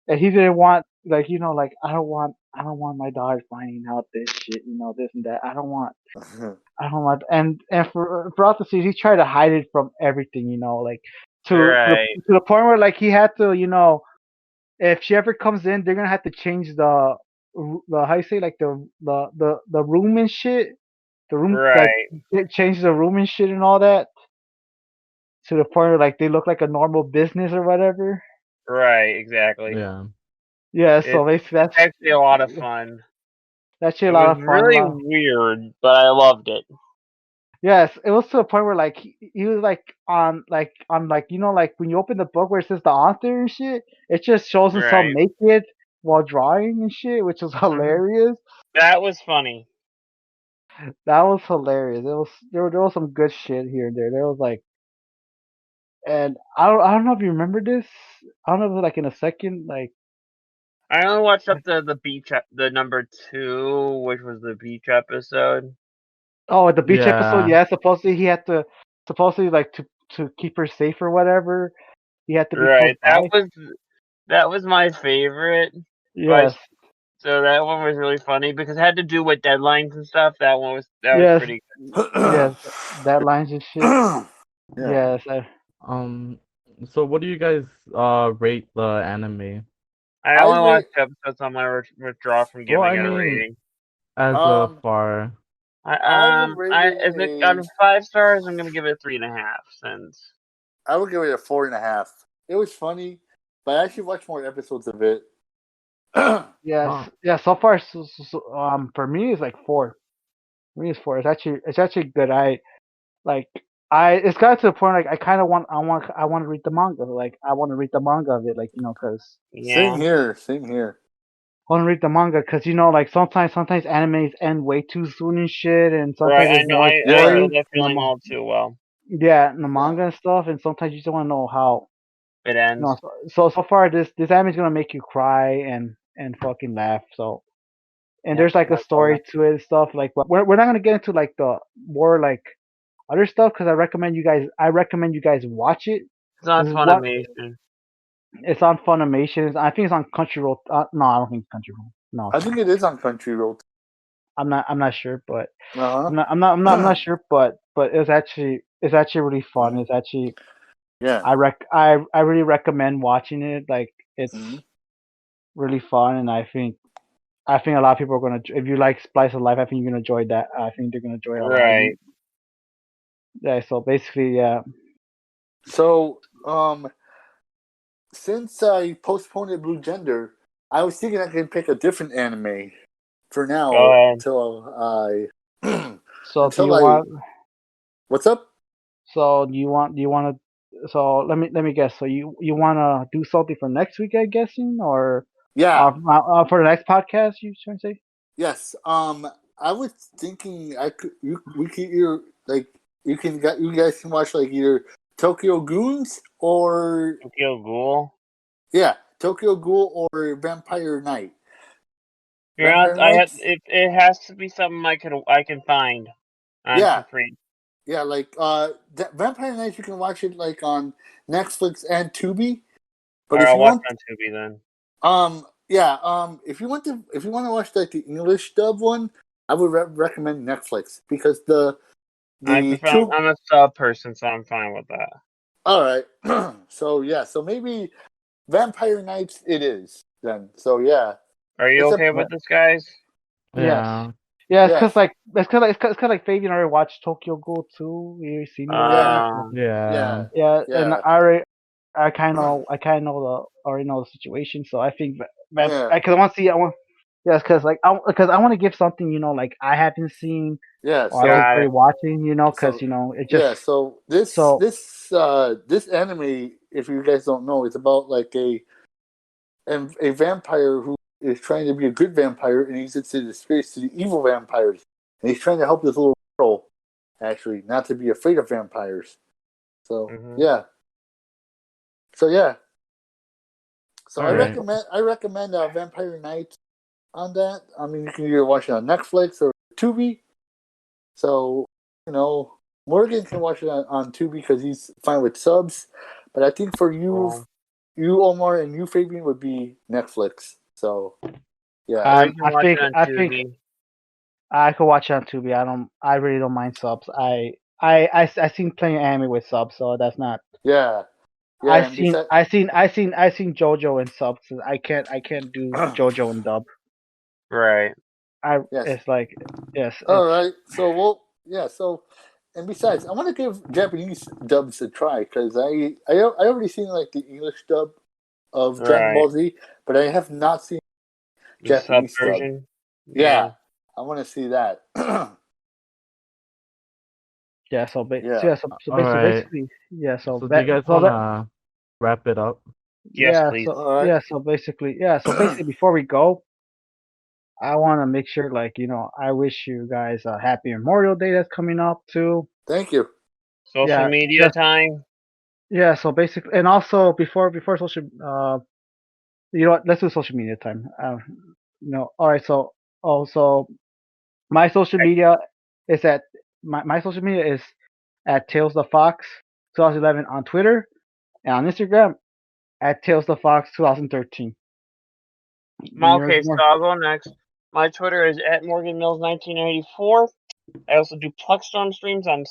and he didn't want like I don't want my daughter finding out this shit, this and that. I don't want and throughout the series he tried to hide it from everything, like Right. to the point where like he had to, if she ever comes in, they're gonna have to change the how you say like the room and shit. The room like Right. change the room and shit and all that to the point where like they look like a normal business or whatever. Right. Exactly. Yeah. Yeah, so It's basically actually a lot of fun. that's actually It a lot was of fun. really weird, but I loved it. Yes, it was to the point where like he was like like when you open the book where it says the author and shit, it just shows himself Right. naked while drawing and shit, which was Mhm. hilarious. That was funny. That was hilarious. There was some good shit here and there. There was like, and I don't know if you remember this. I don't know if it was like in a second, like I only watched up to the beach, the number 2, which was the beach episode. oh the beach episode. Yeah. Yeah, supposedly he had to supposedly like to keep her safe or whatever. He had to be close Right. by. That was my favorite. But Yes, so that one was really funny because it had to do with deadlines and stuff. That was yes, pretty yes. That lines and shit. Yeah. Yes, Um, so what do you guys rate the anime? I I only rate watched 2 episodes on my withdraw from Well, I giving it a mean, rating. as a um far. I would rate it Is it out a of 5 stars? I'm gonna give it 3.5 since. I would give it a 4.5. It was funny, but I actually watched more episodes of it. yes, Huh. yeah. So far, for me, it's like four. For me, it's four. It's actually good. Like, it's got to the point like I kind of I want to read the manga. Like, I want to read the manga of it. Like, because Same Yeah. here. Same here. I want to read the manga because like sometimes animes end way too soon and shit, and sometimes Right. I there's know. more I know Yeah. story that in feeling all too well. in the Yeah. manga and stuff, and sometimes you just want to know how. It ends. So far this anime is gonna make you cry and fucking laugh. So and Yep. there's like a That's all. story to it and stuff. Like, but we're not gonna get into like the more like other stuff because I recommend you guys watch it. It's on This is what Funimation. it's on Funimation. I think it's on Crunchyroll. No, I don't think it's Crunchyroll. No, I think it is on Crunchyroll. I'm not sure, but Uh I'm huh. not sure, but it's actually really fun. It's actually Yeah. I really recommend watching it. Like it's Mhm. really fun, and I think a lot of people are gonna if you like Splice of Life, I think you're gonna enjoy that. I think they're gonna enjoy it a lot. Right. Yeah, so basically, yeah. So, since I postponed it Blue Gender, I was thinking I could pick a different anime for Go now ahead. until I So do until you I. want? What's up? So do you want to? So let me guess. So you want to do something for next week? I guessing or Yeah. for the next podcast? You trying to say? Yes. I was thinking I could. We could either like you guys can watch like either Tokyo Goons or Tokyo Ghoul. yeah Tokyo Ghoul or Vampire Knight. To be Vampire honest, I have Knights. it has to be something I can find for Yeah. free. Yeah, like Vampire Knights, you can watch it like on Netflix and Tubi. But Or if I'll you watch want, it on Tubi then. if you want to watch like the English dub one, I would recommend Netflix because the two. I'm a sub person, so I'm fine with that. All right, so yeah, so maybe Vampire Knights it is then. So yeah, Are you it's a okay with this, guys? Yes. Yeah. Yeah, yes, it's cause like Fabian already watched Tokyo Ghoul too. You seen it already. yeah, Um, Yeah. yeah, Yeah, and yeah, I kind of know already know the situation. So I think that yeah, because I want yes, because I want to give something like I haven't seen yeah. or I was got already it. watching. Because So it just yeah, so this so this this anime, if you guys don't know, it's about like a vampire who is trying to be a good vampire and he's into disgrace to the evil vampires. And he's trying to help this little girl actually, not to be afraid of vampires. So Mhm. yeah. So yeah. So All right. I recommend Vampire Nights on that. I mean, you can either watch it on Netflix or Tubi. So Morgan can watch it on Tubi because he's fine with subs. But I think for Cool. you Omar and you Fabian would be Netflix. So yeah. Or you can I watch think it on I think Tubi. I could watch it on Tubi. I really don't mind subs. I seen plenty of anime with subs, so that's not. Yeah. Yeah, I and seen besides, I seen JoJo in subs. I can't do JoJo in dub. Right. yes. It's like yes All it's right. So So, and besides, I want to give Japanese dubs a try because I already seen like the English dub of Dragon Right. Ball Z, but I have not seen The sub Japanese dub. version. Yeah, I want to see that. yeah Yeah. All right. basically yeah So do you guys wanna wrap it up? Yes, please. All right. so basically before we go, I want to make sure I wish you guys a happy Memorial Day that's coming up too. Thank you. Social Yeah, media time. yeah. So basically, and also before social, you know what? Let's do social media time. All right. So also my social media is at my social media is at Tails the Fox 2011 on Twitter and on Instagram at Tails the Fox 2013. Okay, so I'll go next. My Twitter is at Morgan Mills 1984. I also do Pluckstorm streams on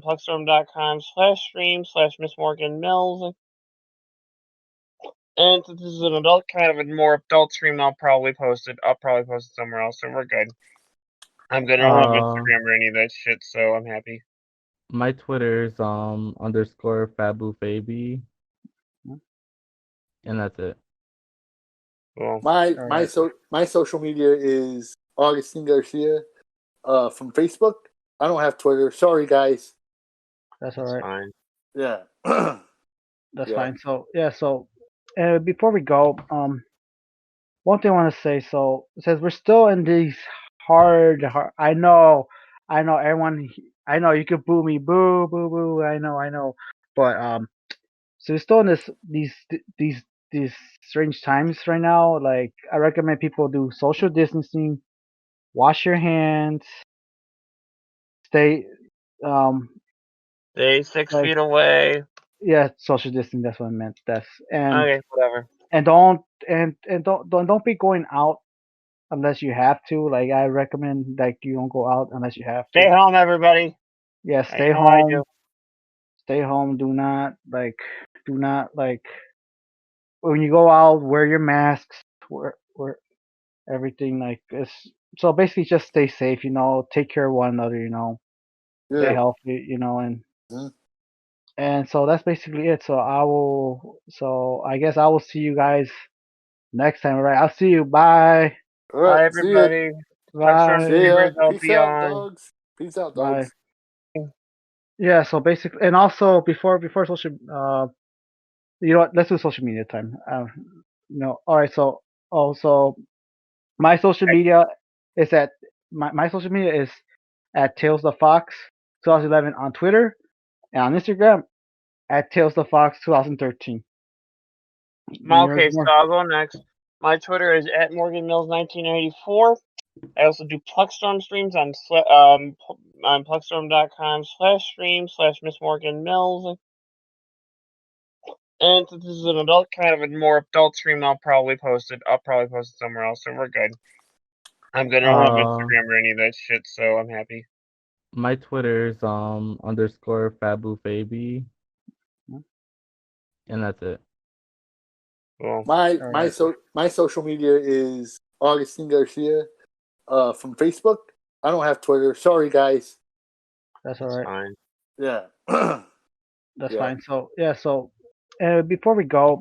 Pluckstorm.com/stream/Miss Morgan Mills. And since this is an adult, kind of a more adult stream, I'll probably post it somewhere else, so we're good. I'm good. I don't have Instagram or any of that shit, so I'm happy. My Twitter's underscore Fabu Fabi, and that's it. Cool. My social media is Augustine Garcia from Facebook. I don't have Twitter. Sorry, guys. That's all right. Fine. Yeah. That's Yeah. fine. So yeah. So before we go, one thing I want to say. So it says we're still in these hard. I know everyone. I know you could boo me, boo, boo, boo. I know. But so we're still in these strange times right now. Like I recommend people do social distancing, wash your hands, stay Stay 6 feet away. yeah, social distancing. That's what I meant. Okay, whatever. And don't be going out unless you have to. Like I recommend you don't go out unless you have to. Stay home, everybody. Yeah, stay I know I home. do. Stay home. Do not when you go out, wear your masks. Wear everything like this. So basically, just stay safe. Take care of one another. Stay Yeah. healthy. And Mhm. and so that's basically it. So I guess I will see you guys next time. All right. I'll see you. Bye. All right. Bye, See ya. everybody. Bye. See ya. I'll Peace be out, on. dogs. Peace out, Bye. dogs. Yeah. So basically, and also before social, you know what? Let's do social media time. All right. So also my social media is at my social media is at Tails the Fox 2011 on Twitter and on Instagram at Tails the Fox 2013. Okay, so I'll go next. My Twitter is at Morgan Mills 1984. I also do Pluckstorm streams on Pluckstorm.com/stream/Miss Morgan Mills. And since this is an adult, kind of a more adult stream, I'll probably post it somewhere else, so we're good. I'm good. I don't have Instagram or any of that shit, so I'm happy. My Twitter's underscore Fabu Fabi, and that's it. Cool. My social media is Augustine Garcia from Facebook. I don't have Twitter. Sorry, guys. That's all right. Fine. Yeah. That's fine. So yeah. So before we go,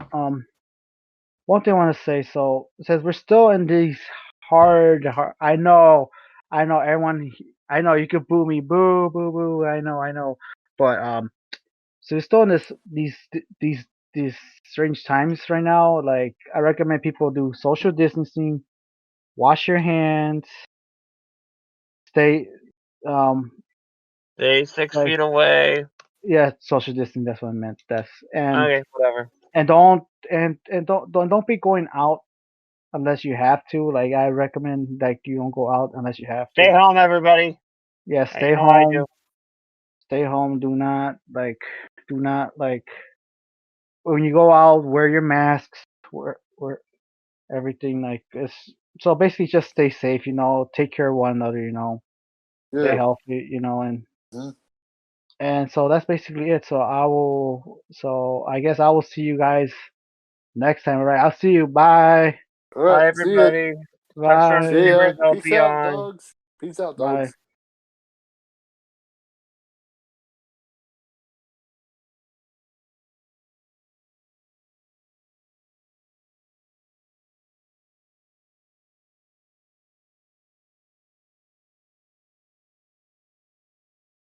one thing I want to say. So it says we're still in these hard. I know everyone. I know you could boo me, boo, boo, boo. I know. But so we're still in these strange times right now. Like I recommend people do social distancing, wash your hands, stay Stay 6 Like, feet away. yeah, social distancing. That's what I meant. Okay, whatever. And don't be going out unless you have to. Like, I recommend like you don't go out unless you have to. Stay home, everybody. Yeah, I stay know I home. do. Stay home. Do not like when you go out, wear your masks. Wear everything like this. So basically, just stay safe. Take care of one another. Stay Yeah. healthy. And Mhm. and so that's basically it. So I guess I will see you guys next time. All right. I'll see you. Bye. All Bye, right. See ya. everybody. Touchstone Bye. See ya. Believers, I'll Peace be out, on. dogs. Peace out, Bye. dogs.